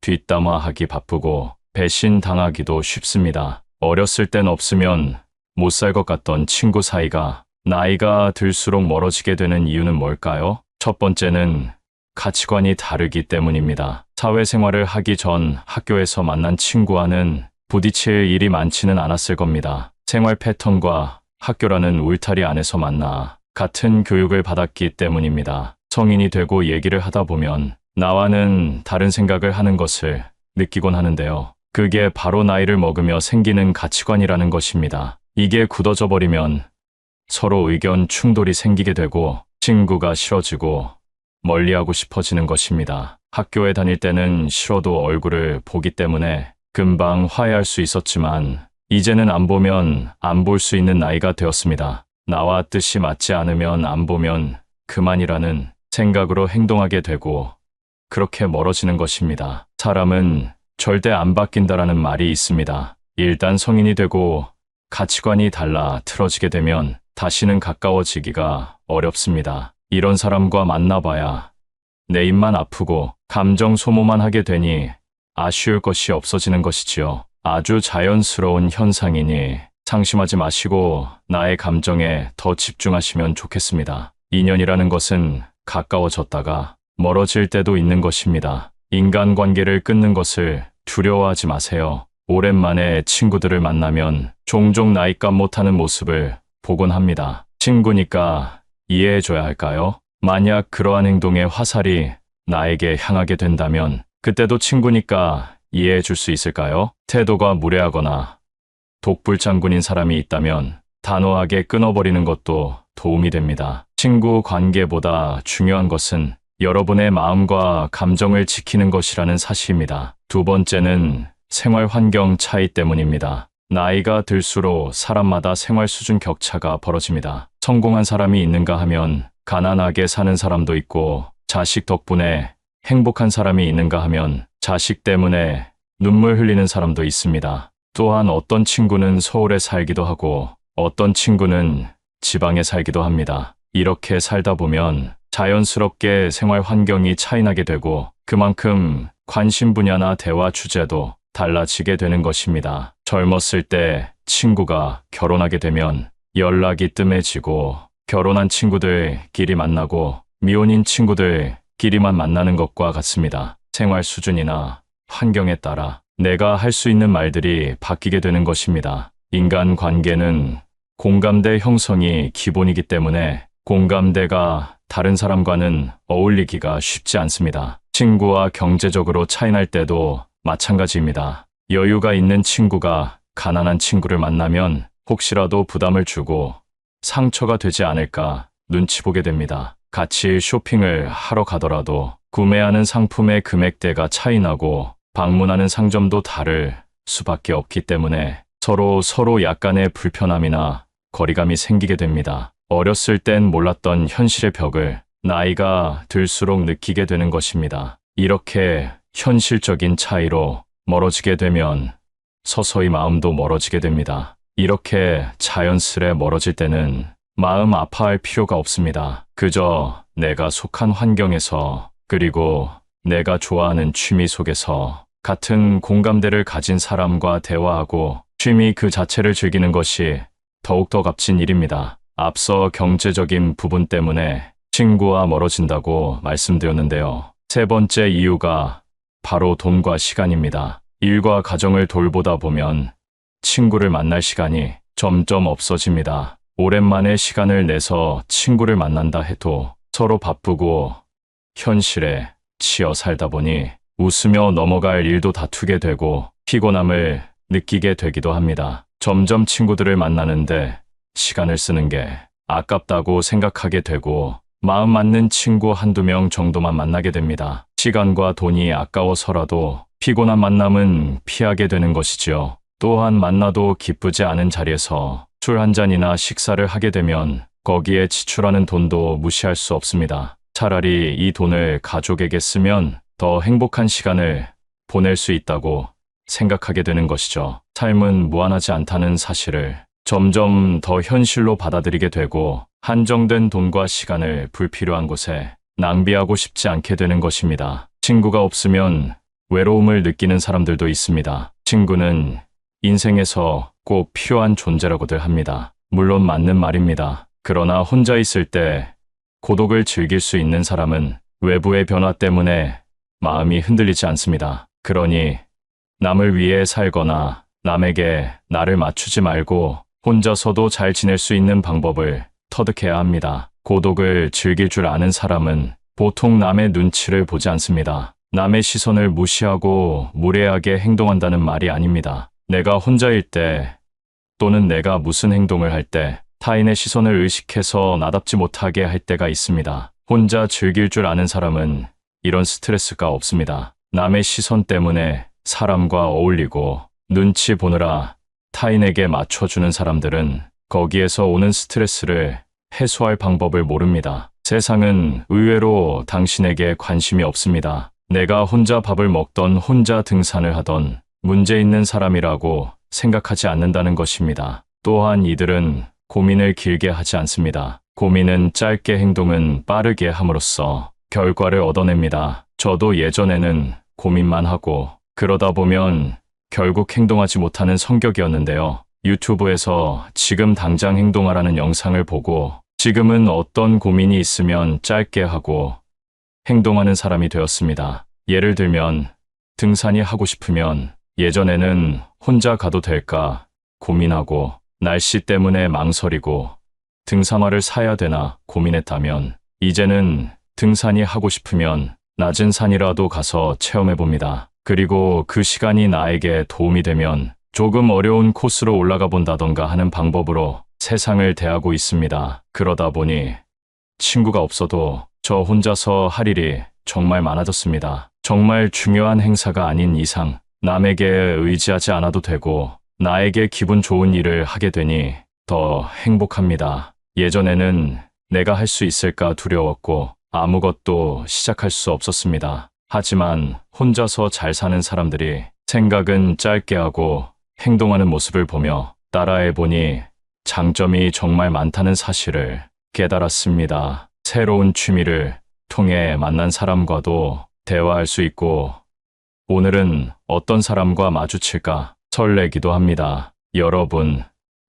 뒷담화하기 바쁘고 배신 당하기도 쉽습니다. 어렸을 땐 없으면 못 살 것 같던 친구 사이가 나이가 들수록 멀어지게 되는 이유는 뭘까요? 첫 번째는 가치관이 다르기 때문입니다. 사회생활을 하기 전 학교에서 만난 친구와는 부딪힐 일이 많지는 않았을 겁니다. 생활 패턴과 학교라는 울타리 안에서 만나 같은 교육을 받았기 때문입니다. 성인이 되고 얘기를 하다 보면 나와는 다른 생각을 하는 것을 느끼곤 하는데요. 그게 바로 나이를 먹으며 생기는 가치관이라는 것입니다. 이게 굳어져 버리면 서로 의견 충돌이 생기게 되고 친구가 싫어지고 멀리하고 싶어지는 것입니다. 학교에 다닐 때는 싫어도 얼굴을 보기 때문에 금방 화해할 수 있었지만 이제는 안 보면 안 볼 수 있는 나이가 되었습니다. 나와 뜻이 맞지 않으면 안 보면 그만이라는 생각으로 행동하게 되고 그렇게 멀어지는 것입니다. 사람은 절대 안 바뀐다라는 말이 있습니다. 일단 성인이 되고 가치관이 달라 틀어지게 되면 다시는 가까워지기가 어렵습니다. 이런 사람과 만나봐야 내 입만 아프고 감정 소모만 하게 되니 아쉬울 것이 없어지는 것이지요. 아주 자연스러운 현상이니 상심하지 마시고 나의 감정에 더 집중하시면 좋겠습니다. 인연이라는 것은 가까워졌다가 멀어질 때도 있는 것입니다. 인간관계를 끊는 것을 두려워하지 마세요. 오랜만에 친구들을 만나면 종종 나이값 못하는 모습을 보곤 합니다. 친구니까 이해해줘야 할까요? 만약 그러한 행동의 화살이 나에게 향하게 된다면 그때도 친구니까 이해해줄 수 있을까요? 태도가 무례하거나 독불장군인 사람이 있다면 단호하게 끊어버리는 것도 도움이 됩니다. 친구 관계보다 중요한 것은 여러분의 마음과 감정을 지키는 것이라는 사실입니다. 두 번째는 생활 환경 차이 때문입니다. 나이가 들수록 사람마다 생활 수준 격차가 벌어집니다. 성공한 사람이 있는가 하면 가난하게 사는 사람도 있고 자식 덕분에 행복한 사람이 있는가 하면 자식 때문에 눈물 흘리는 사람도 있습니다. 또한 어떤 친구는 서울에 살기도 하고 어떤 친구는 지방에 살기도 합니다. 이렇게 살다 보면 자연스럽게 생활 환경이 차이나게 되고 그만큼 관심 분야나 대화 주제도 달라지게 되는 것입니다. 젊었을 때 친구가 결혼하게 되면 연락이 뜸해지고 결혼한 친구들끼리 만나고 미혼인 친구들끼리만 만나는 것과 같습니다. 생활 수준이나 환경에 따라 내가 할 수 있는 말들이 바뀌게 되는 것입니다. 인간 관계는 공감대 형성이 기본이기 때문에 공감대가 다른 사람과는 어울리기가 쉽지 않습니다. 친구와 경제적으로 차이날 때도 마찬가지입니다. 여유가 있는 친구가 가난한 친구를 만나면 혹시라도 부담을 주고 상처가 되지 않을까 눈치 보게 됩니다. 같이 쇼핑을 하러 가더라도 구매하는 상품의 금액대가 차이 나고 방문하는 상점도 다를 수밖에 없기 때문에 서로 약간의 불편함이나 거리감이 생기게 됩니다. 어렸을 땐 몰랐던 현실의 벽을 나이가 들수록 느끼게 되는 것입니다. 이렇게 현실적인 차이로 멀어지게 되면 서서히 마음도 멀어지게 됩니다. 이렇게 자연스레 멀어질 때는 마음 아파할 필요가 없습니다. 그저 내가 속한 환경에서 그리고 내가 좋아하는 취미 속에서 같은 공감대를 가진 사람과 대화하고 취미 그 자체를 즐기는 것이 더욱더 값진 일입니다. 앞서 경제적인 부분 때문에 친구와 멀어진다고 말씀드렸는데요. 세 번째 이유가 바로 돈과 시간입니다. 일과 가정을 돌보다 보면 친구를 만날 시간이 점점 없어집니다. 오랜만에 시간을 내서 친구를 만난다 해도 서로 바쁘고 현실에 치여 살다 보니 웃으며 넘어갈 일도 다투게 되고 피곤함을 느끼게 되기도 합니다. 점점 친구들을 만나는데 시간을 쓰는 게 아깝다고 생각하게 되고 마음 맞는 친구 한두 명 정도만 만나게 됩니다. 시간과 돈이 아까워서라도 피곤한 만남은 피하게 되는 것이지요. 또한 만나도 기쁘지 않은 자리에서 술 한 잔이나 식사를 하게 되면 거기에 지출하는 돈도 무시할 수 없습니다. 차라리 이 돈을 가족에게 쓰면 더 행복한 시간을 보낼 수 있다고 생각하게 되는 것이죠. 삶은 무한하지 않다는 사실을 점점 더 현실로 받아들이게 되고 한정된 돈과 시간을 불필요한 곳에 낭비하고 싶지 않게 되는 것입니다. 친구가 없으면 외로움을 느끼는 사람들도 있습니다. 친구는 인생에서 꼭 필요한 존재라고들 합니다. 물론 맞는 말입니다. 그러나 혼자 있을 때 고독을 즐길 수 있는 사람은 외부의 변화 때문에 마음이 흔들리지 않습니다. 그러니 남을 위해 살거나 남에게 나를 맞추지 말고 혼자서도 잘 지낼 수 있는 방법을 터득해야 합니다. 고독을 즐길 줄 아는 사람은 보통 남의 눈치를 보지 않습니다. 남의 시선을 무시하고 무례하게 행동한다는 말이 아닙니다. 내가 혼자일 때 또는 내가 무슨 행동을 할 때 타인의 시선을 의식해서 나답지 못하게 할 때가 있습니다. 혼자 즐길 줄 아는 사람은 이런 스트레스가 없습니다. 남의 시선 때문에 사람과 어울리고 눈치 보느라 타인에게 맞춰주는 사람들은 거기에서 오는 스트레스를 해소할 방법을 모릅니다. 세상은 의외로 당신에게 관심이 없습니다. 내가 혼자 밥을 먹던 혼자 등산을 하던 문제 있는 사람이라고 생각하지 않는다는 것입니다. 또한 이들은 고민을 길게 하지 않습니다. 고민은 짧게 행동은 빠르게 함으로써 결과를 얻어냅니다. 저도 예전에는 고민만 하고 그러다 보면 결국 행동하지 못하는 성격이었는데요. 유튜브에서 지금 당장 행동하라는 영상을 보고 지금은 어떤 고민이 있으면 짧게 하고 행동하는 사람이 되었습니다. 예를 들면 등산이 하고 싶으면 예전에는 혼자 가도 될까 고민하고 날씨 때문에 망설이고 등산화를 사야 되나 고민했다면 이제는 등산이 하고 싶으면 낮은 산이라도 가서 체험해 봅니다. 그리고 그 시간이 나에게 도움이 되면 조금 어려운 코스로 올라가 본다던가 하는 방법으로 세상을 대하고 있습니다. 그러다 보니 친구가 없어도 저 혼자서 할 일이 정말 많아졌습니다. 정말 중요한 행사가 아닌 이상 남에게 의지하지 않아도 되고 나에게 기분 좋은 일을 하게 되니 더 행복합니다. 예전에는 내가 할 수 있을까 두려웠고 아무것도 시작할 수 없었습니다. 하지만 혼자서 잘 사는 사람들이 생각은 짧게 하고 행동하는 모습을 보며 따라해보니 장점이 정말 많다는 사실을 깨달았습니다. 새로운 취미를 통해 만난 사람과도 대화할 수 있고 오늘은 어떤 사람과 마주칠까 설레기도 합니다. 여러분,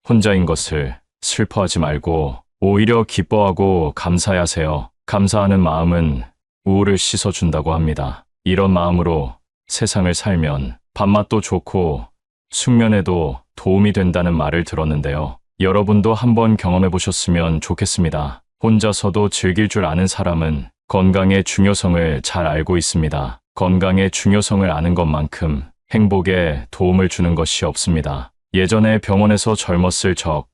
혼자인 것을 슬퍼하지 말고 오히려 기뻐하고 감사하세요. 감사하는 마음은 우울을 씻어준다고 합니다. 이런 마음으로 세상을 살면 밥맛도 좋고 숙면에도 도움이 된다는 말을 들었는데요. 여러분도 한번 경험해 보셨으면 좋겠습니다. 혼자서도 즐길 줄 아는 사람은 건강의 중요성을 잘 알고 있습니다. 건강의 중요성을 아는 것만큼 행복에 도움을 주는 것이 없습니다. 예전에 병원에서 젊었을 적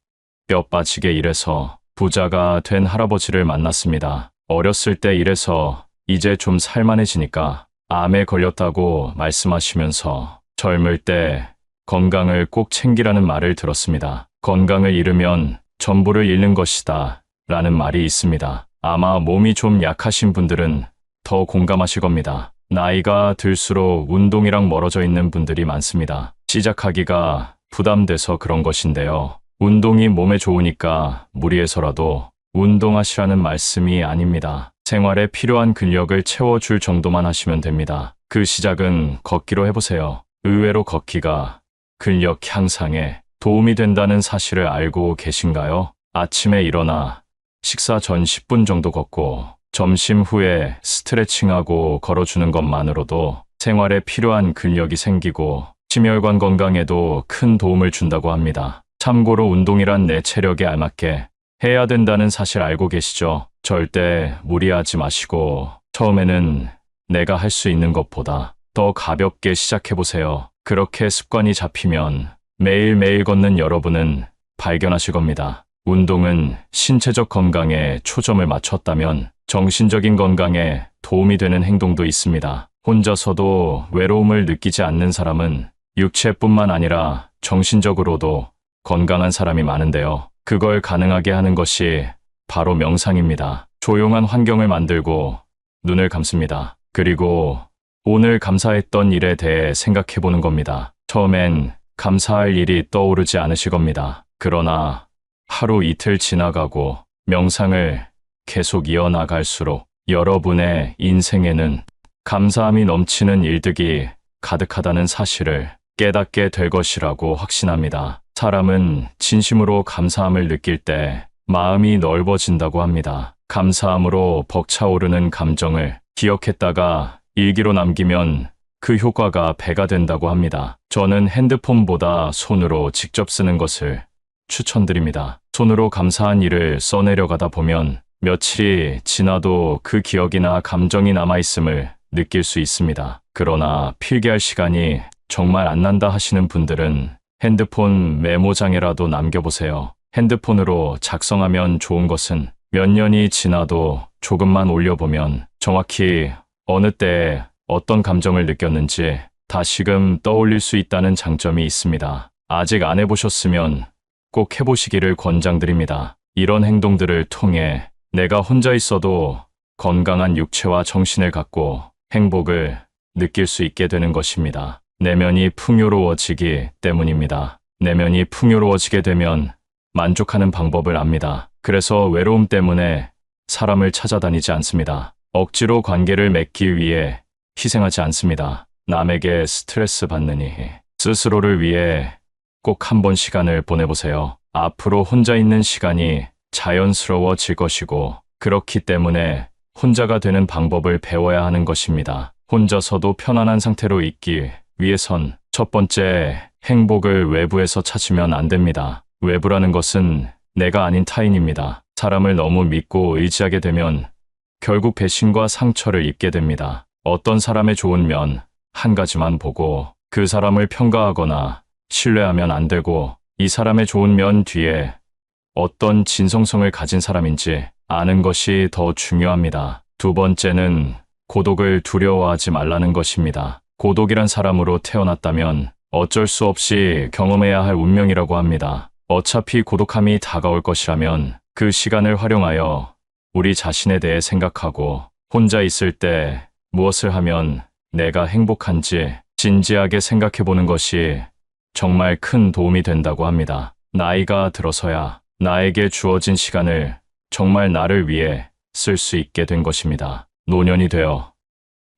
뼈 빠지게 일해서 부자가 된 할아버지를 만났습니다. 어렸을 때 일해서 이제 좀 살만해지니까 암에 걸렸다고 말씀하시면서 젊을 때 건강을 꼭 챙기라는 말을 들었습니다. 건강을 잃으면 전부를 잃는 것이다 라는 말이 있습니다. 아마 몸이 좀 약하신 분들은 더 공감하실 겁니다. 나이가 들수록 운동이랑 멀어져 있는 분들이 많습니다. 시작하기가 부담돼서 그런 것인데요. 운동이 몸에 좋으니까 무리해서라도 운동하시라는 말씀이 아닙니다. 생활에 필요한 근력을 채워줄 정도만 하시면 됩니다. 그 시작은 걷기로 해보세요. 의외로 걷기가 근력 향상에 도움이 된다는 사실을 알고 계신가요? 아침에 일어나 식사 전 10분 정도 걷고 점심 후에 스트레칭하고 걸어주는 것만으로도 생활에 필요한 근력이 생기고 심혈관 건강에도 큰 도움을 준다고 합니다. 참고로 운동이란 내 체력에 알맞게 해야 된다는 사실 알고 계시죠? 절대 무리하지 마시고 처음에는 내가 할 수 있는 것보다 더 가볍게 시작해보세요. 그렇게 습관이 잡히면 매일매일 걷는 여러분은 발견하실 겁니다. 운동은 신체적 건강에 초점을 맞췄다면 정신적인 건강에 도움이 되는 행동도 있습니다. 혼자서도 외로움을 느끼지 않는 사람은 육체뿐만 아니라 정신적으로도 건강한 사람이 많은데요. 그걸 가능하게 하는 것이 바로 명상입니다. 조용한 환경을 만들고 눈을 감습니다. 그리고 오늘 감사했던 일에 대해 생각해 보는 겁니다. 처음엔 감사할 일이 떠오르지 않으실 겁니다. 그러나 하루 이틀 지나가고 명상을 계속 이어나갈수록 여러분의 인생에는 감사함이 넘치는 일들이 가득하다는 사실을 깨닫게 될 것이라고 확신합니다. 사람은 진심으로 감사함을 느낄 때 마음이 넓어진다고 합니다. 감사함으로 벅차오르는 감정을 기억했다가 일기로 남기면 그 효과가 배가 된다고 합니다. 저는 핸드폰보다 손으로 직접 쓰는 것을 추천드립니다. 손으로 감사한 일을 써내려가다 보면 며칠이 지나도 그 기억이나 감정이 남아있음을 느낄 수 있습니다. 그러나 필기할 시간이 정말 안 난다 하시는 분들은 핸드폰 메모장에라도 남겨보세요. 핸드폰으로 작성하면 좋은 것은 몇 년이 지나도 조금만 올려보면 정확히 어느 때에 어떤 감정을 느꼈는지 다시금 떠올릴 수 있다는 장점이 있습니다. 아직 안 해보셨으면 꼭 해보시기를 권장드립니다. 이런 행동들을 통해 내가 혼자 있어도 건강한 육체와 정신을 갖고 행복을 느낄 수 있게 되는 것입니다. 내면이 풍요로워지기 때문입니다. 내면이 풍요로워지게 되면 만족하는 방법을 압니다. 그래서 외로움 때문에 사람을 찾아다니지 않습니다. 억지로 관계를 맺기 위해 희생하지 않습니다. 남에게 스트레스 받느니 스스로를 위해 꼭 한 번 시간을 보내보세요. 앞으로 혼자 있는 시간이 자연스러워질 것이고 그렇기 때문에 혼자가 되는 방법을 배워야 하는 것입니다. 혼자서도 편안한 상태로 있기 위해선 첫 번째, 행복을 외부에서 찾으면 안 됩니다. 외부라는 것은 내가 아닌 타인입니다. 사람을 너무 믿고 의지하게 되면 결국 배신과 상처를 입게 됩니다. 어떤 사람의 좋은 면 한 가지만 보고 그 사람을 평가하거나 신뢰하면 안 되고 이 사람의 좋은 면 뒤에 어떤 진성성을 가진 사람인지 아는 것이 더 중요합니다. 두 번째는 고독을 두려워하지 말라는 것입니다. 고독이란 사람으로 태어났다면 어쩔 수 없이 경험해야 할 운명이라고 합니다. 어차피 고독함이 다가올 것이라면 그 시간을 활용하여 우리 자신에 대해 생각하고 혼자 있을 때 무엇을 하면 내가 행복한지 진지하게 생각해 보는 것이 정말 큰 도움이 된다고 합니다. 나이가 들어서야 나에게 주어진 시간을 정말 나를 위해 쓸 수 있게 된 것입니다. 노년이 되어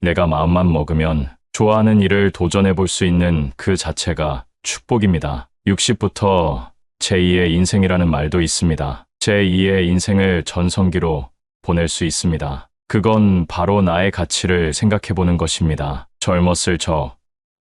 내가 마음만 먹으면 좋아하는 일을 도전해 볼 수 있는 그 자체가 축복입니다. 60부터 제2의 인생이라는 말도 있습니다. 제2의 인생을 전성기로 보낼 수 있습니다. 그건 바로 나의 가치를 생각해 보는 것입니다. 젊었을 적,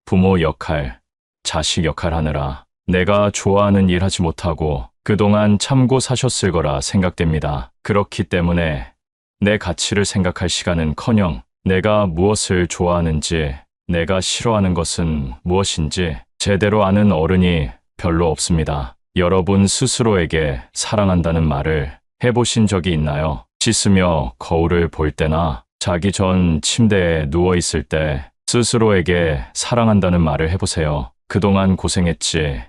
부모 역할, 자식 역할 하느라 내가 좋아하는 일 하지 못하고 그동안 참고 사셨을 거라 생각됩니다. 그렇기 때문에 내 가치를 생각할 시간은커녕 내가 무엇을 좋아하는지, 내가 싫어하는 것은 무엇인지 제대로 아는 어른이 별로 없습니다. 여러분 스스로에게 사랑한다는 말을 해보신 적이 있나요? 씻으며 거울을 볼 때나 자기 전 침대에 누워있을 때 스스로에게 사랑한다는 말을 해보세요. 그동안 고생했지.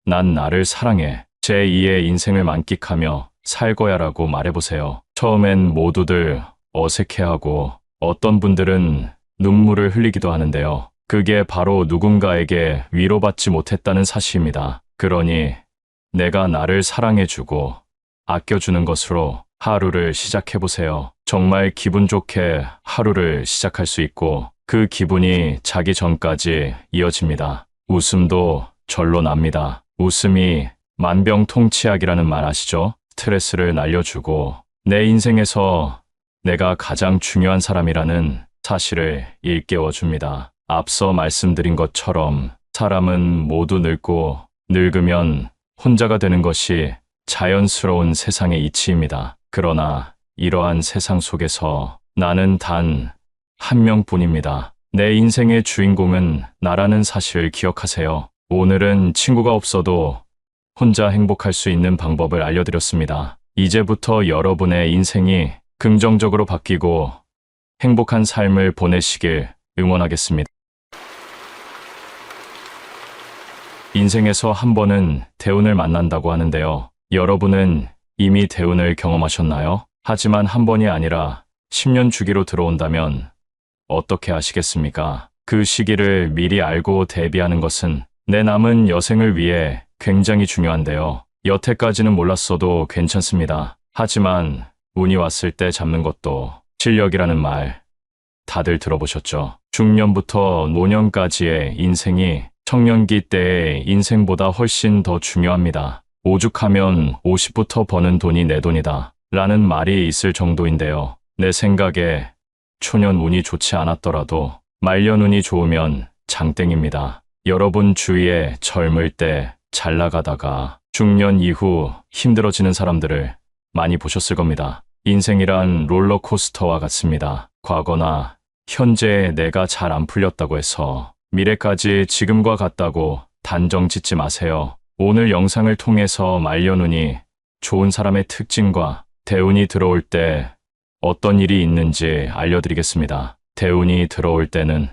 난 나를 사랑해. 제2의 인생을 만끽하며 살 거야라고 말해보세요. 처음엔 모두들 어색해하고 어떤 분들은 눈물을 흘리기도 하는데요. 그게 바로 누군가에게 위로받지 못했다는 사실입니다. 그러니 내가 나를 사랑해주고 아껴주는 것으로 하루를 시작해보세요. 정말 기분 좋게 하루를 시작할 수 있고 그 기분이 자기 전까지 이어집니다. 웃음도 절로 납니다. 웃음이 만병통치약이라는 말 아시죠? 스트레스를 날려주고 내 인생에서 내가 가장 중요한 사람이라는 사실을 일깨워줍니다. 앞서 말씀드린 것처럼 사람은 모두 늙고 늙으면 혼자가 되는 것이 자연스러운 세상의 이치입니다. 그러나 이러한 세상 속에서 나는 단 한 명뿐입니다. 내 인생의 주인공은 나라는 사실을 기억하세요. 오늘은 친구가 없어도 혼자 행복할 수 있는 방법을 알려드렸습니다. 이제부터 여러분의 인생이 긍정적으로 바뀌고 행복한 삶을 보내시길 응원하겠습니다. 인생에서 한 번은 대운을 만난다고 하는데요. 여러분은 이미 대운을 경험하셨나요? 하지만 한 번이 아니라 10년 주기로 들어온다면 어떻게 하시겠습니까? 그 시기를 미리 알고 대비하는 것은 내 남은 여생을 위해 굉장히 중요한데요. 여태까지는 몰랐어도 괜찮습니다. 하지만 운이 왔을 때 잡는 것도 실력이라는 말 다들 들어보셨죠? 중년부터 노년까지의 인생이 청년기 때의 인생보다 훨씬 더 중요합니다. 오죽하면 50부터 버는 돈이 내 돈이다 라는 말이 있을 정도인데요. 내 생각에 초년 운이 좋지 않았더라도 말년 운이 좋으면 장땡입니다. 여러분 주위에 젊을 때 잘 나가다가 중년 이후 힘들어지는 사람들을 많이 보셨을 겁니다. 인생이란 롤러코스터와 같습니다. 과거나 현재의 내가 잘 안 풀렸다고 해서 미래까지 지금과 같다고 단정 짓지 마세요. 오늘 영상을 통해서 말년운이 좋은 사람의 특징과 대운이 들어올 때 어떤 일이 있는지 알려드리겠습니다. 대운이 들어올 때는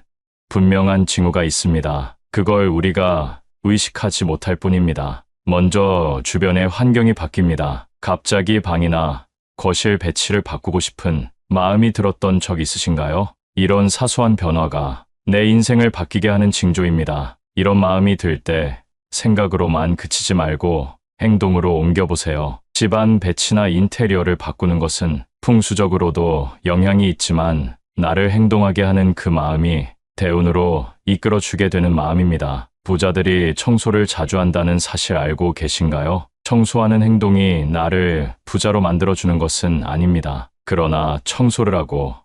분명한 징후가 있습니다. 그걸 우리가 의식하지 못할 뿐입니다. 먼저 주변의 환경이 바뀝니다. 갑자기 방이나 거실 배치를 바꾸고 싶은 마음이 들었던 적 있으신가요? 이런 사소한 변화가 내 인생을 바뀌게 하는 징조입니다. 이런 마음이 들 때 생각으로만 그치지 말고 행동으로 옮겨보세요. 집안 배치나 인테리어를 바꾸는 것은 풍수적으로도 영향이 있지만 나를 행동하게 하는 그 마음이 대운으로 이끌어주게 되는 마음입니다. 부자들이 청소를 자주 한다는 사실 알고 계신가요? 청소하는 행동이 나를 부자로 만들어주는 것은 아닙니다. 그러나 청소를 하고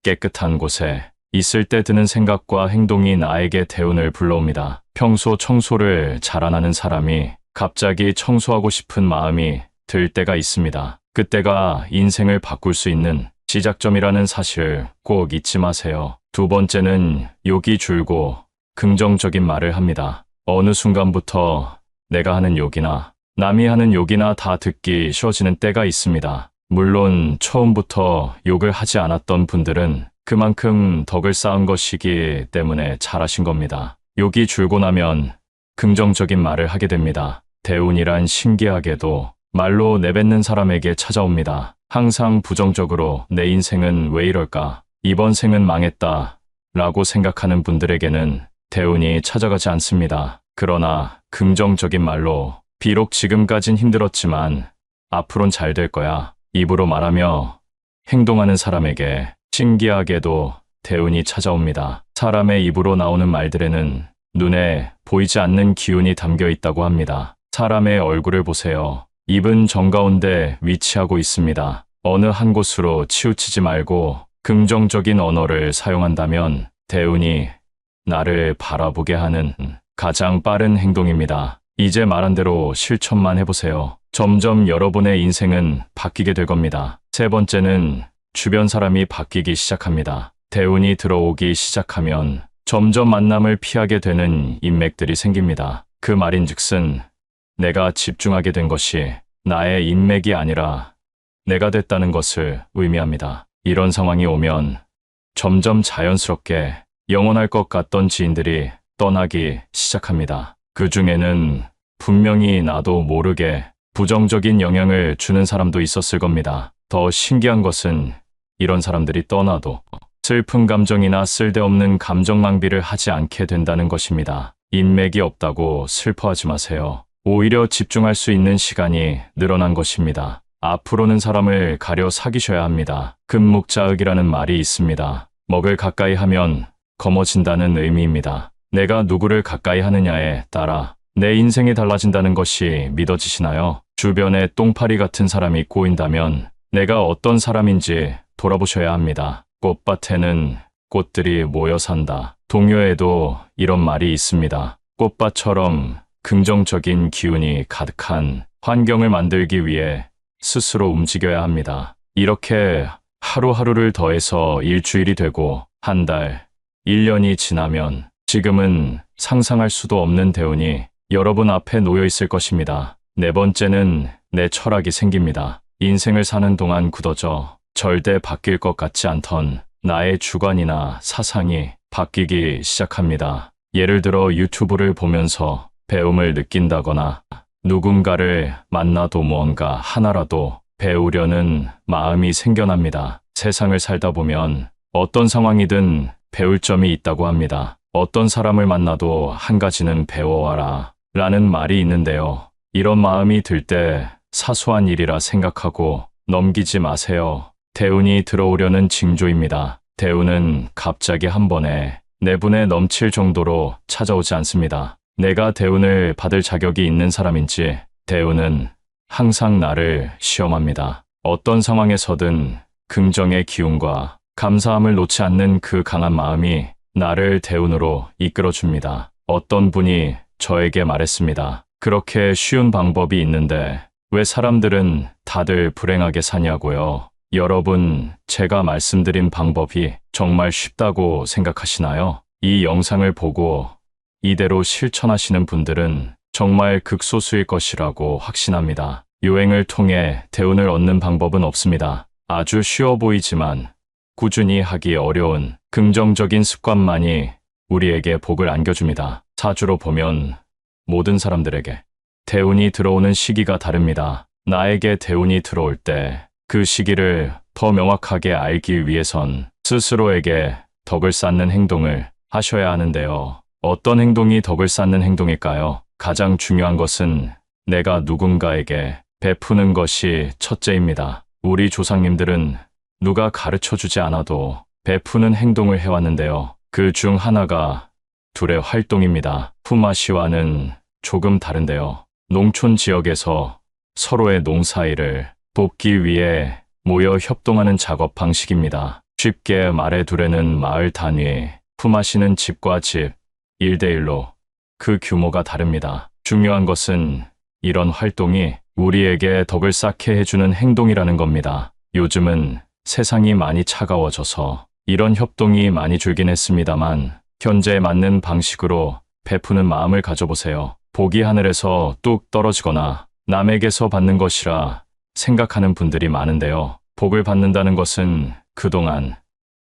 깨끗한 곳에 있을 때 드는 생각과 행동이 나에게 대운을 불러옵니다. 평소 청소를 잘 안 하는 사람이 갑자기 청소하고 싶은 마음이 들 때가 있습니다. 그때가 인생을 바꿀 수 있는 시작점이라는 사실 꼭 잊지 마세요. 두 번째는 욕이 줄고 긍정적인 말을 합니다. 어느 순간부터 내가 하는 욕이나 남이 하는 욕이나 다 듣기 쉬워지는 때가 있습니다. 물론 처음부터 욕을 하지 않았던 분들은 그만큼 덕을 쌓은 것이기 때문에 잘하신 겁니다. 욕이 줄고 나면 긍정적인 말을 하게 됩니다. 대운이란 신기하게도 말로 내뱉는 사람에게 찾아옵니다. 항상 부정적으로 내 인생은 왜 이럴까? 이번 생은 망했다 라고 생각하는 분들에게는 대운이 찾아가지 않습니다. 그러나 긍정적인 말로 비록 지금까진 힘들었지만 앞으론 잘 될 거야 입으로 말하며 행동하는 사람에게 신기하게도 대운이 찾아옵니다. 사람의 입으로 나오는 말들에는 눈에 보이지 않는 기운이 담겨 있다고 합니다. 사람의 얼굴을 보세요. 입은 정가운데 위치하고 있습니다. 어느 한 곳으로 치우치지 말고 긍정적인 언어를 사용한다면 대운이 나를 바라보게 하는 가장 빠른 행동입니다. 이제 말한 대로 실천만 해보세요. 점점 여러분의 인생은 바뀌게 될 겁니다. 세 번째는 주변 사람이 바뀌기 시작합니다. 대운이 들어오기 시작하면 점점 만남을 피하게 되는 인맥들이 생깁니다. 그 말인즉슨 내가 집중하게 된 것이 나의 인맥이 아니라 내가 됐다는 것을 의미합니다. 이런 상황이 오면 점점 자연스럽게 영원할 것 같던 지인들이 떠나기 시작합니다. 그 중에는 분명히 나도 모르게 부정적인 영향을 주는 사람도 있었을 겁니다. 더 신기한 것은 이런 사람들이 떠나도 슬픈 감정이나 쓸데없는 감정 낭비를 하지 않게 된다는 것입니다. 인맥이 없다고 슬퍼하지 마세요. 오히려 집중할 수 있는 시간이 늘어난 것입니다. 앞으로는 사람을 가려 사귀셔야 합니다. 금묵자흑이라는 말이 있습니다. 먹을 가까이 하면 검어진다는 의미입니다. 내가 누구를 가까이 하느냐에 따라 내 인생이 달라진다는 것이 믿어지시나요? 주변에 똥파리 같은 사람이 꼬인다면 내가 어떤 사람인지 돌아보셔야 합니다. 꽃밭에는 꽃들이 모여 산다. 동요에도 이런 말이 있습니다. 꽃밭처럼 긍정적인 기운이 가득한 환경을 만들기 위해 스스로 움직여야 합니다. 이렇게 하루하루를 더해서 일주일이 되고 한 달, 1년이 지나면 지금은 상상할 수도 없는 대운이 여러분 앞에 놓여 있을 것입니다. 네 번째는 내 철학이 생깁니다. 인생을 사는 동안 굳어져 절대 바뀔 것 같지 않던 나의 주관이나 사상이 바뀌기 시작합니다. 예를 들어 유튜브를 보면서 배움을 느낀다거나 누군가를 만나도 무언가 하나라도 배우려는 마음이 생겨납니다. 세상을 살다 보면 어떤 상황이든 배울 점이 있다고 합니다. 어떤 사람을 만나도 한 가지는 배워와라 라는 말이 있는데요. 이런 마음이 들 때 사소한 일이라 생각하고 넘기지 마세요. 대운이 들어오려는 징조입니다. 대운은 갑자기 한 번에 내분에 넘칠 정도로 찾아오지 않습니다. 내가 대운을 받을 자격이 있는 사람인지 대운은 항상 나를 시험합니다. 어떤 상황에서든 긍정의 기운과 감사함을 놓지 않는 그 강한 마음이 나를 대운으로 이끌어줍니다. 어떤 분이 저에게 말했습니다. 그렇게 쉬운 방법이 있는데 왜 사람들은 다들 불행하게 사냐고요. 여러분, 제가 말씀드린 방법이 정말 쉽다고 생각하시나요? 이 영상을 보고 이대로 실천하시는 분들은 정말 극소수일 것이라고 확신합니다. 유행을 통해 대운을 얻는 방법은 없습니다. 아주 쉬워 보이지만 꾸준히 하기 어려운 긍정적인 습관만이 우리에게 복을 안겨줍니다. 사주로 보면 모든 사람들에게 대운이 들어오는 시기가 다릅니다. 나에게 대운이 들어올 때 그 시기를 더 명확하게 알기 위해선 스스로에게 덕을 쌓는 행동을 하셔야 하는데요. 어떤 행동이 덕을 쌓는 행동일까요? 가장 중요한 것은 내가 누군가에게 베푸는 것이 첫째입니다. 우리 조상님들은 누가 가르쳐주지 않아도 베푸는 행동을 해왔는데요. 그 중 하나가 둘의 활동입니다. 품앗이와는 조금 다른데요. 농촌 지역에서 서로의 농사일을 돕기 위해 모여 협동하는 작업 방식입니다. 쉽게 말해 둘에는 마을 단위, 품앗이는 집과 집, 1대1로 그 규모가 다릅니다. 중요한 것은 이런 활동이 우리에게 덕을 쌓게 해주는 행동이라는 겁니다. 요즘은 세상이 많이 차가워져서 이런 협동이 많이 줄긴 했습니다만 현재에 맞는 방식으로 베푸는 마음을 가져보세요. 복이 하늘에서 뚝 떨어지거나 남에게서 받는 것이라 생각하는 분들이 많은데요. 복을 받는다는 것은 그동안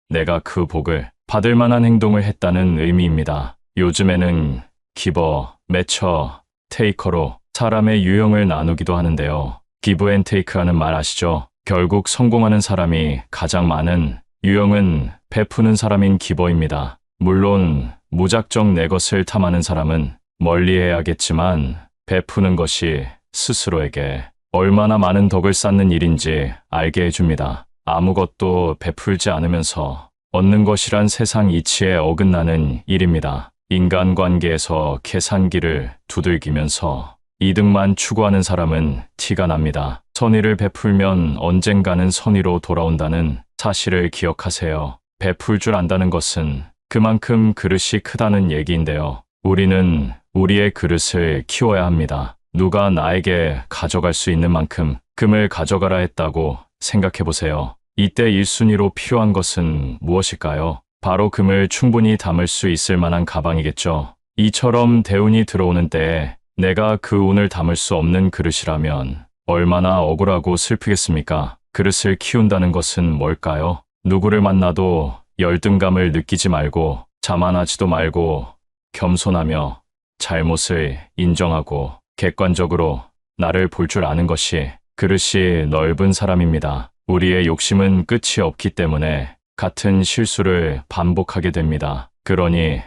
내가 그 복을 받을 만한 행동을 했다는 의미입니다. 요즘에는 기버, 매처, 테이커로 사람의 유형을 나누기도 하는데요. 기브 앤 테이크라는 말 아시죠? 결국 성공하는 사람이 가장 많은 유형은 베푸는 사람인 기버입니다. 물론 무작정 내 것을 탐하는 사람은 멀리해야겠지만 베푸는 것이 스스로에게 얼마나 많은 덕을 쌓는 일인지 알게 해줍니다. 아무것도 베풀지 않으면서 얻는 것이란 세상 이치에 어긋나는 일입니다. 인간관계에서 계산기를 두들기면서 이득만 추구하는 사람은 티가 납니다. 선의를 베풀면 언젠가는 선의로 돌아온다는 사실을 기억하세요. 베풀 줄 안다는 것은 그만큼 그릇이 크다는 얘기인데요. 우리는 우리의 그릇을 키워야 합니다. 누가 나에게 가져갈 수 있는 만큼 금을 가져가라 했다고 생각해 보세요. 이때 1순위로 필요한 것은 무엇일까요? 바로 금을 충분히 담을 수 있을 만한 가방이겠죠. 이처럼 대운이 들어오는 때에 내가 그 운을 담을 수 없는 그릇이라면 얼마나 억울하고 슬프겠습니까? 그릇을 키운다는 것은 뭘까요? 누구를 만나도 열등감을 느끼지 말고 자만하지도 말고 겸손하며 잘못을 인정하고 객관적으로 나를 볼 줄 아는 것이 그릇이 넓은 사람입니다. 우리의 욕심은 끝이 없기 때문에 같은 실수를 반복하게 됩니다. 그러니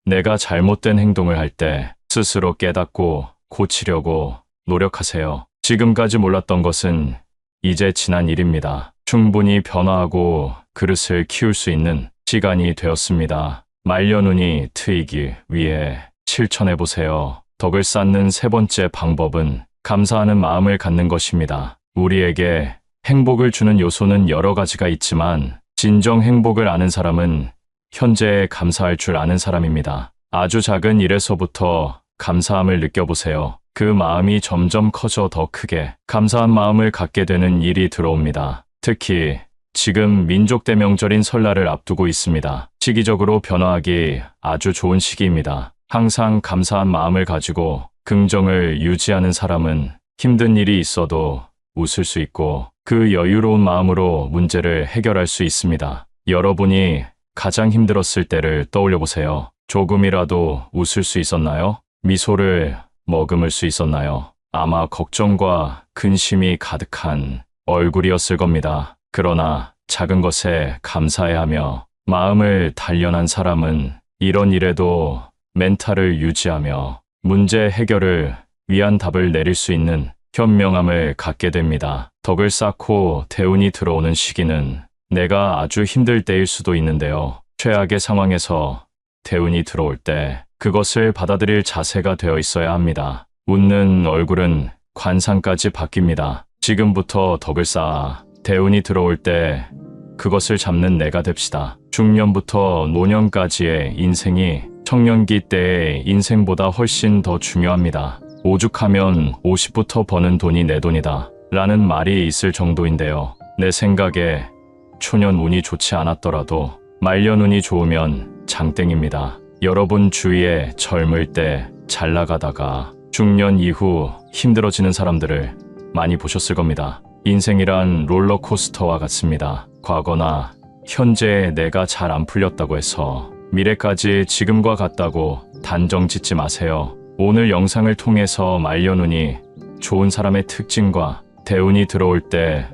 내가 잘못된 행동을 할 때 스스로 깨닫고 고치려고 노력하세요. 지금까지 몰랐던 것은 이제 지난 일입니다. 충분히 변화하고 그릇을 키울 수 있는 시간이 되었습니다. 말려눈이 트이기 위해 실천해보세요. 덕을 쌓는 세 번째 방법은 감사하는 마음을 갖는 것입니다. 우리에게 행복을 주는 요소는 여러 가지가 있지만 진정 행복을 아는 사람은 현재에 감사할 줄 아는 사람입니다. 아주 작은 일에서부터 감사함을 느껴보세요. 그 마음이 점점 커져 더 크게 감사한 마음을 갖게 되는 일이 들어옵니다. 특히 지금 민족 대명절인 설날을 앞두고 있습니다. 시기적으로 변화하기 아주 좋은 시기입니다. 항상 감사한 마음을 가지고 긍정을 유지하는 사람은 힘든 일이 있어도 웃을 수 있고 그 여유로운 마음으로 문제를 해결할 수 있습니다. 여러분이 가장 힘들었을 때를 떠올려 보세요. 조금이라도 웃을 수 있었나요? 미소를 머금을 수 있었나요? 아마 걱정과 근심이 가득한 얼굴이었을 겁니다. 그러나 작은 것에 감사해하며 마음을 단련한 사람은 이런 일에도 멘탈을 유지하며 문제 해결을 위한 답을 내릴 수 있는 현명함을 갖게 됩니다. 덕을 쌓고 대운이 들어오는 시기는 내가 아주 힘들 때일 수도 있는데요. 최악의 상황에서 대운이 들어올 때 그것을 받아들일 자세가 되어 있어야 합니다. 웃는 얼굴은 관상까지 바뀝니다. 지금부터 덕을 쌓아 대운이 들어올 때 그것을 잡는 내가 됩시다. 중년부터 노년까지의 인생이 청년기 때의 인생보다 훨씬 더 중요합니다. 오죽하면 50부터 버는 돈이 내 돈이다 라는 말이 있을 정도인데요. 내 생각에 초년 운이 좋지 않았더라도 말년 운이 좋으면 장땡입니다. 여러분 주위에 젊을 때 잘 나가다가 중년 이후 힘들어지는 사람들을 많이 보셨을 겁니다. 인생이란 롤러코스터와 같습니다. 과거나 현재의 내가 잘 안 풀렸다고 해서 미래까지 지금과 같다고 단정 짓지 마세요. 오늘 영상을 통해서 말년운이 좋은 사람의 특징과 대운이 들어올 때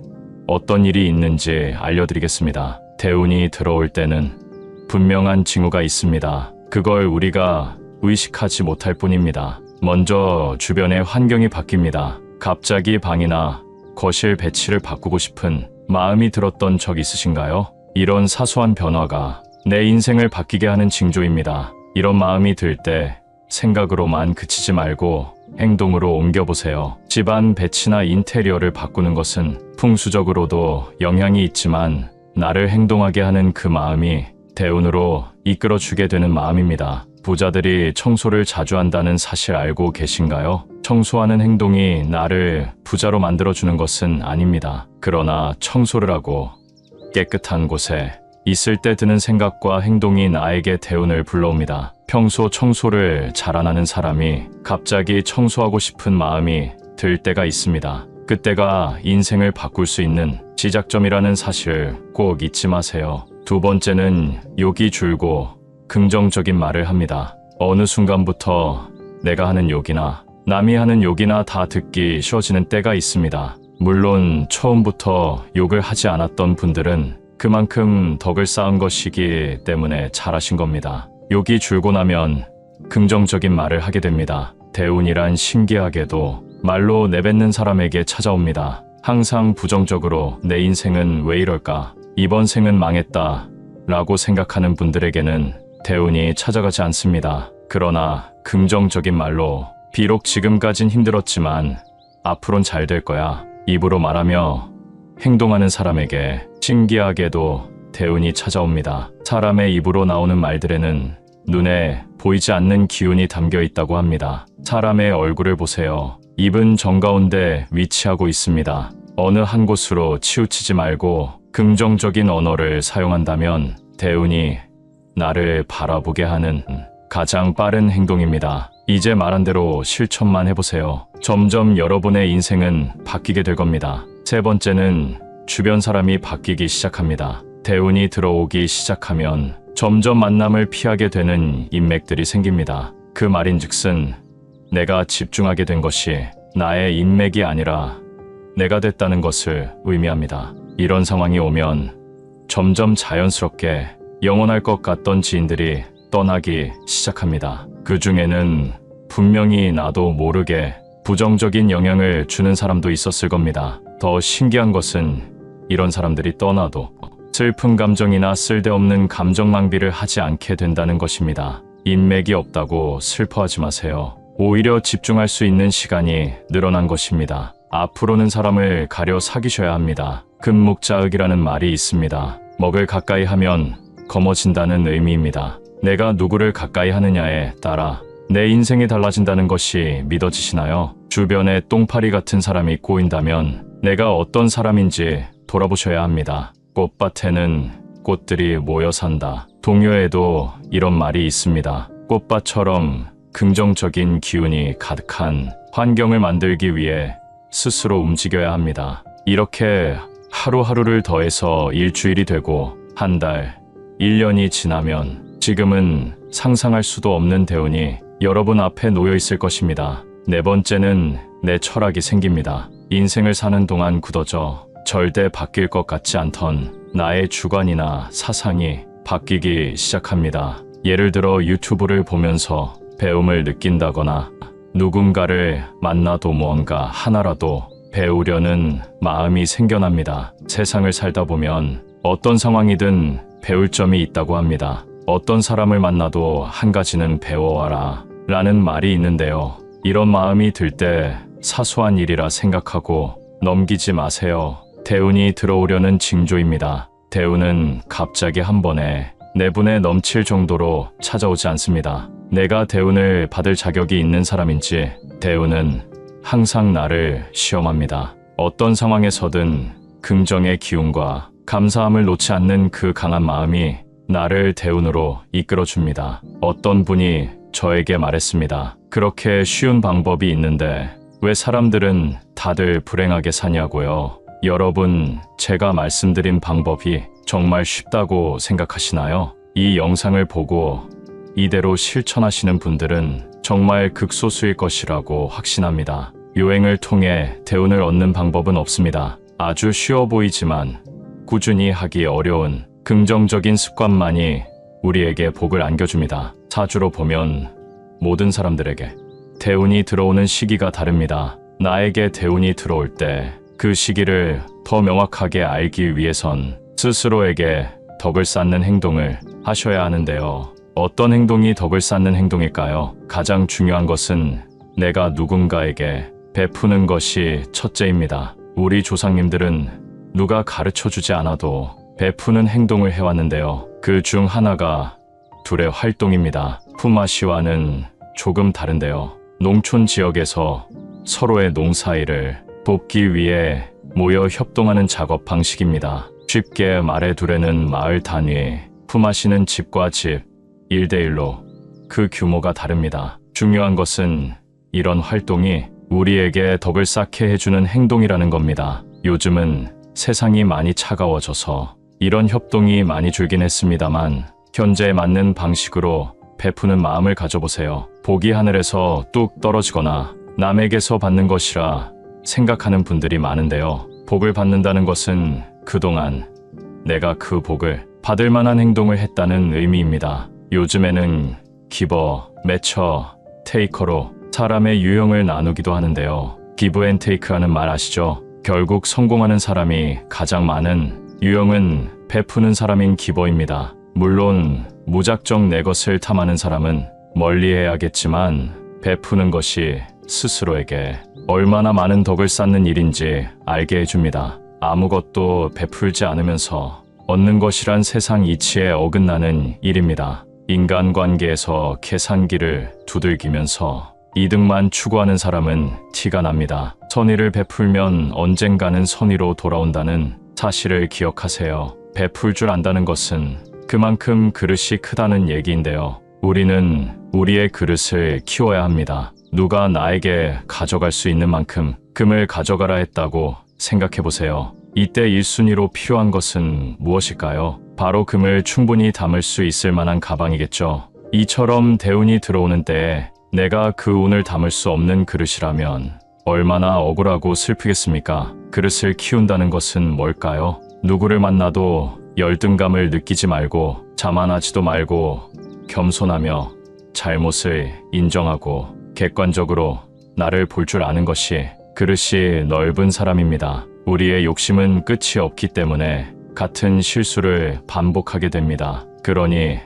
어떤 일이 있는지 알려드리겠습니다. 대운이 들어올 때는 분명한 징후가 있습니다. 그걸 우리가 의식하지 못할 뿐입니다. 먼저 주변의 환경이 바뀝니다. 갑자기 방이나 거실 배치를 바꾸고 싶은 마음이 들었던 적 있으신가요? 이런 사소한 변화가 내 인생을 바뀌게 하는 징조입니다. 이런 마음이 들 때 생각으로만 그치지 말고 행동으로 옮겨보세요. 집안 배치나 인테리어를 바꾸는 것은 풍수적으로도 영향이 있지만 나를 행동하게 하는 그 마음이 대운으로 이끌어주게 되는 마음입니다. 부자들이 청소를 자주 한다는 사실 알고 계신가요? 청소하는 행동이 나를 부자로 만들어주는 것은 아닙니다. 그러나 청소를 하고 깨끗한 곳에 있을 때 드는 생각과 행동이 나에게 대운을 불러옵니다. 평소 청소를 잘 안 하는 사람이 갑자기 청소하고 싶은 마음이 들 때가 있습니다. 그때가 인생을 바꿀 수 있는 시작점이라는 사실 꼭 잊지 마세요. 두 번째는 욕이 줄고 긍정적인 말을 합니다. 어느 순간부터 내가 하는 욕이나 남이 하는 욕이나 다 듣기 쉬워지는 때가 있습니다. 물론 처음부터 욕을 하지 않았던 분들은 그만큼 덕을 쌓은 것이기 때문에 잘하신 겁니다. 욕이 줄고 나면 긍정적인 말을 하게 됩니다. 대운이란 신기하게도 말로 내뱉는 사람에게 찾아옵니다. 항상 부정적으로 내 인생은 왜 이럴까? 이번 생은 망했다 라고 생각하는 분들에게는 대운이 찾아가지 않습니다. 그러나 긍정적인 말로 비록 지금까진 힘들었지만 앞으론 잘 될 거야 입으로 말하며 행동하는 사람에게 신기하게도 대운이 찾아옵니다. 사람의 입으로 나오는 말들에는 눈에 보이지 않는 기운이 담겨 있다고 합니다. 사람의 얼굴을 보세요. 입은 정가운데 위치하고 있습니다. 어느 한 곳으로 치우치지 말고 긍정적인 언어를 사용한다면 대운이 나를 바라보게 하는 가장 빠른 행동입니다. 이제 말한 대로 실천만 해보세요. 점점 여러분의 인생은 바뀌게 될 겁니다. 세 번째는 주변 사람이 바뀌기 시작합니다. 대운이 들어오기 시작하면 점점 만남을 피하게 되는 인맥들이 생깁니다. 그 말인즉슨 내가 집중하게 된 것이 나의 인맥이 아니라 내가 됐다는 것을 의미합니다. 이런 상황이 오면 점점 자연스럽게 영원할 것 같던 지인들이 떠나기 시작합니다. 그 중에는 분명히 나도 모르게 부정적인 영향을 주는 사람도 있었을 겁니다. 더 신기한 것은 이런 사람들이 떠나도 슬픈 감정이나 쓸데없는 감정 낭비를 하지 않게 된다는 것입니다. 인맥이 없다고 슬퍼하지 마세요. 오히려 집중할 수 있는 시간이 늘어난 것입니다. 앞으로는 사람을 가려 사귀셔야 합니다. 금묵자흑이라는 말이 있습니다. 먹을 가까이 하면 검어진다는 의미입니다. 내가 누구를 가까이 하느냐에 따라 내 인생이 달라진다는 것이 믿어지시나요? 주변에 똥파리 같은 사람이 꼬인다면 내가 어떤 사람인지 돌아보셔야 합니다. 꽃밭에는 꽃들이 모여 산다. 동요에도 이런 말이 있습니다. 꽃밭처럼 긍정적인 기운이 가득한 환경을 만들기 위해 스스로 움직여야 합니다. 이렇게 하루하루를 더해서 일주일이 되고 한 달, 1년이 지나면 지금은 상상할 수도 없는 대운이 여러분 앞에 놓여 있을 것입니다. 네 번째는 내 철학이 생깁니다. 인생을 사는 동안 굳어져 절대 바뀔 것 같지 않던 나의 주관이나 사상이 바뀌기 시작합니다. 예를 들어 유튜브를 보면서 배움을 느낀다거나 누군가를 만나도 무언가 하나라도 배우려는 마음이 생겨납니다. 세상을 살다 보면 어떤 상황이든 배울 점이 있다고 합니다. 어떤 사람을 만나도 한 가지는 배워와라 라는 말이 있는데요. 이런 마음이 들 때 사소한 일이라 생각하고 넘기지 마세요. 대운이 들어오려는 징조입니다. 대운은 갑자기 한 번에 내분에 넘칠 정도로 찾아오지 않습니다. 내가 대운을 받을 자격이 있는 사람인지 대운은 항상 나를 시험합니다. 어떤 상황에서든 긍정의 기운과 감사함을 놓지 않는 그 강한 마음이 나를 대운으로 이끌어줍니다. 어떤 분이 저에게 말했습니다. 그렇게 쉬운 방법이 있는데 왜 사람들은 다들 불행하게 사냐고요. 여러분, 제가 말씀드린 방법이 정말 쉽다고 생각하시나요? 이 영상을 보고 이대로 실천하시는 분들은 정말 극소수일 것이라고 확신합니다. 요행을 통해 대운을 얻는 방법은 없습니다. 아주 쉬워 보이지만 꾸준히 하기 어려운 긍정적인 습관만이 우리에게 복을 안겨줍니다. 사주로 보면 모든 사람들에게 대운이 들어오는 시기가 다릅니다. 나에게 대운이 들어올 때 그 시기를 더 명확하게 알기 위해선 스스로에게 덕을 쌓는 행동을 하셔야 하는데요. 어떤 행동이 덕을 쌓는 행동일까요? 가장 중요한 것은 내가 누군가에게 베푸는 것이 첫째입니다. 우리 조상님들은 누가 가르쳐주지 않아도 베푸는 행동을 해왔는데요. 그 중 하나가 둘의 활동입니다. 품앗이와는 조금 다른데요. 농촌 지역에서 서로의 농사일을 돕기 위해 모여 협동하는 작업 방식입니다. 쉽게 말해 둘에는 마을 단위, 품앗이는 집과 집, 1대1로 그 규모가 다릅니다. 중요한 것은 이런 활동이 우리에게 덕을 쌓게 해주는 행동이라는 겁니다. 요즘은 세상이 많이 차가워져서 이런 협동이 많이 줄긴 했습니다만 현재에 맞는 방식으로 베푸는 마음을 가져보세요. 복이 하늘에서 뚝 떨어지거나 남에게서 받는 것이라 생각하는 분들이 많은데요. 복을 받는다는 것은 그동안 내가 그 복을 받을 만한 행동을 했다는 의미입니다. 요즘에는 기버, 매처, 테이커로 사람의 유형을 나누기도 하는데요. 기브 앤 테이크라는 말 아시죠? 결국 성공하는 사람이 가장 많은 유형은 베푸는 사람인 기버입니다. 물론 무작정 내 것을 탐하는 사람은 멀리해야겠지만 베푸는 것이 스스로에게 얼마나 많은 덕을 쌓는 일인지 알게 해줍니다. 아무것도 베풀지 않으면서 얻는 것이란 세상 이치에 어긋나는 일입니다. 인간관계에서 계산기를 두들기면서 이득만 추구하는 사람은 티가 납니다. 선의를 베풀면 언젠가는 선의로 돌아온다는 사실을 기억하세요. 베풀 줄 안다는 것은 그만큼 그릇이 크다는 얘기인데요. 우리는 우리의 그릇을 키워야 합니다. 누가 나에게 가져갈 수 있는 만큼 금을 가져가라 했다고 생각해 보세요. 이때 1순위로 필요한 것은 무엇일까요? 바로 금을 충분히 담을 수 있을 만한 가방이겠죠. 이처럼 대운이 들어오는 때에 내가 그 운을 담을 수 없는 그릇이라면 얼마나 억울하고 슬프겠습니까? 그릇을 키운다는 것은 뭘까요? 누구를 만나도 열등감을 느끼지 말고 자만하지도 말고 겸손하며 잘못을 인정하고 객관적으로 나를 볼 줄 아는 것이 그릇이 넓은 사람입니다. 우리의 욕심은 끝이 없기 때문에 같은 실수를 반복하게 됩니다. 그러니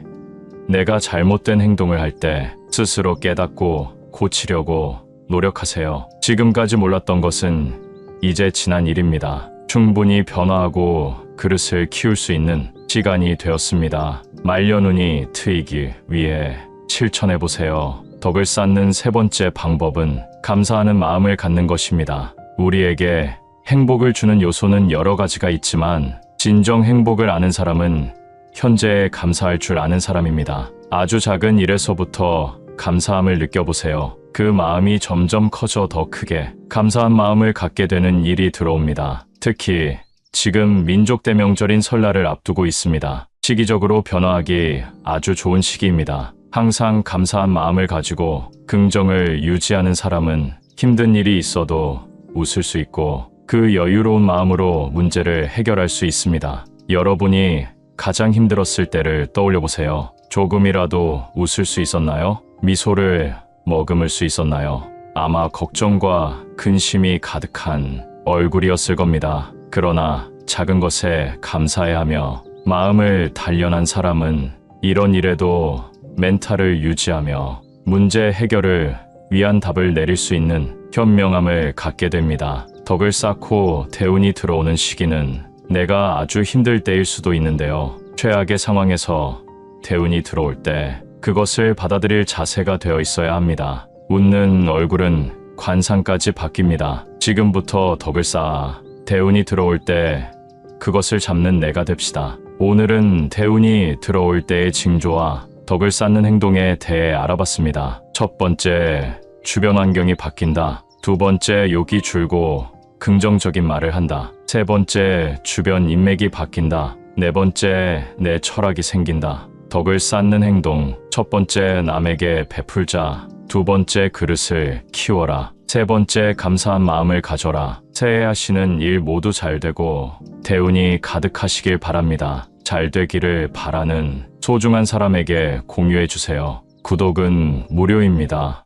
내가 잘못된 행동을 할 때 스스로 깨닫고 고치려고 노력하세요. 지금까지 몰랐던 것은 이제 지난 일입니다. 충분히 변화하고 그릇을 키울 수 있는 시간이 되었습니다. 말려눈이 트이기 위해 실천해보세요. 덕을 쌓는 세 번째 방법은 감사하는 마음을 갖는 것입니다. 우리에게 행복을 주는 요소는 여러 가지가 있지만 진정 행복을 아는 사람은 현재에 감사할 줄 아는 사람입니다. 아주 작은 일에서부터 감사함을 느껴보세요. 그 마음이 점점 커져 더 크게 감사한 마음을 갖게 되는 일이 들어옵니다. 특히 지금 민족 대명절인 설날을 앞두고 있습니다. 시기적으로 변화하기 아주 좋은 시기입니다. 항상 감사한 마음을 가지고 긍정을 유지하는 사람은 힘든 일이 있어도 웃을 수 있고 그 여유로운 마음으로 문제를 해결할 수 있습니다. 여러분이 가장 힘들었을 때를 떠올려 보세요. 조금이라도 웃을 수 있었나요? 미소를 머금을 수 있었나요? 아마 걱정과 근심이 가득한 얼굴이었을 겁니다. 그러나 작은 것에 감사해야 하며 마음을 단련한 사람은 이런 일에도 멘탈을 유지하며 문제 해결을 위한 답을 내릴 수 있는 현명함을 갖게 됩니다. 덕을 쌓고 대운이 들어오는 시기는 내가 아주 힘들 때일 수도 있는데요. 최악의 상황에서 대운이 들어올 때 그것을 받아들일 자세가 되어 있어야 합니다. 웃는 얼굴은 관상까지 바뀝니다. 지금부터 덕을 쌓아 대운이 들어올 때 그것을 잡는 내가 됩시다. 오늘은 대운이 들어올 때의 징조와 덕을 쌓는 행동에 대해 알아봤습니다. 첫 번째, 주변 환경이 바뀐다. 두 번째, 욕이 줄고 긍정적인 말을 한다. 세 번째, 주변 인맥이 바뀐다. 네 번째, 내 철학이 생긴다. 덕을 쌓는 행동. 첫 번째, 남에게 베풀자. 두 번째, 그릇을 키워라. 세 번째, 감사한 마음을 가져라. 새해 하시는 일 모두 잘 되고 대운이 가득하시길 바랍니다. 잘 되기를 바라는 소중한 사람에게 공유해 주세요. 구독은 무료입니다.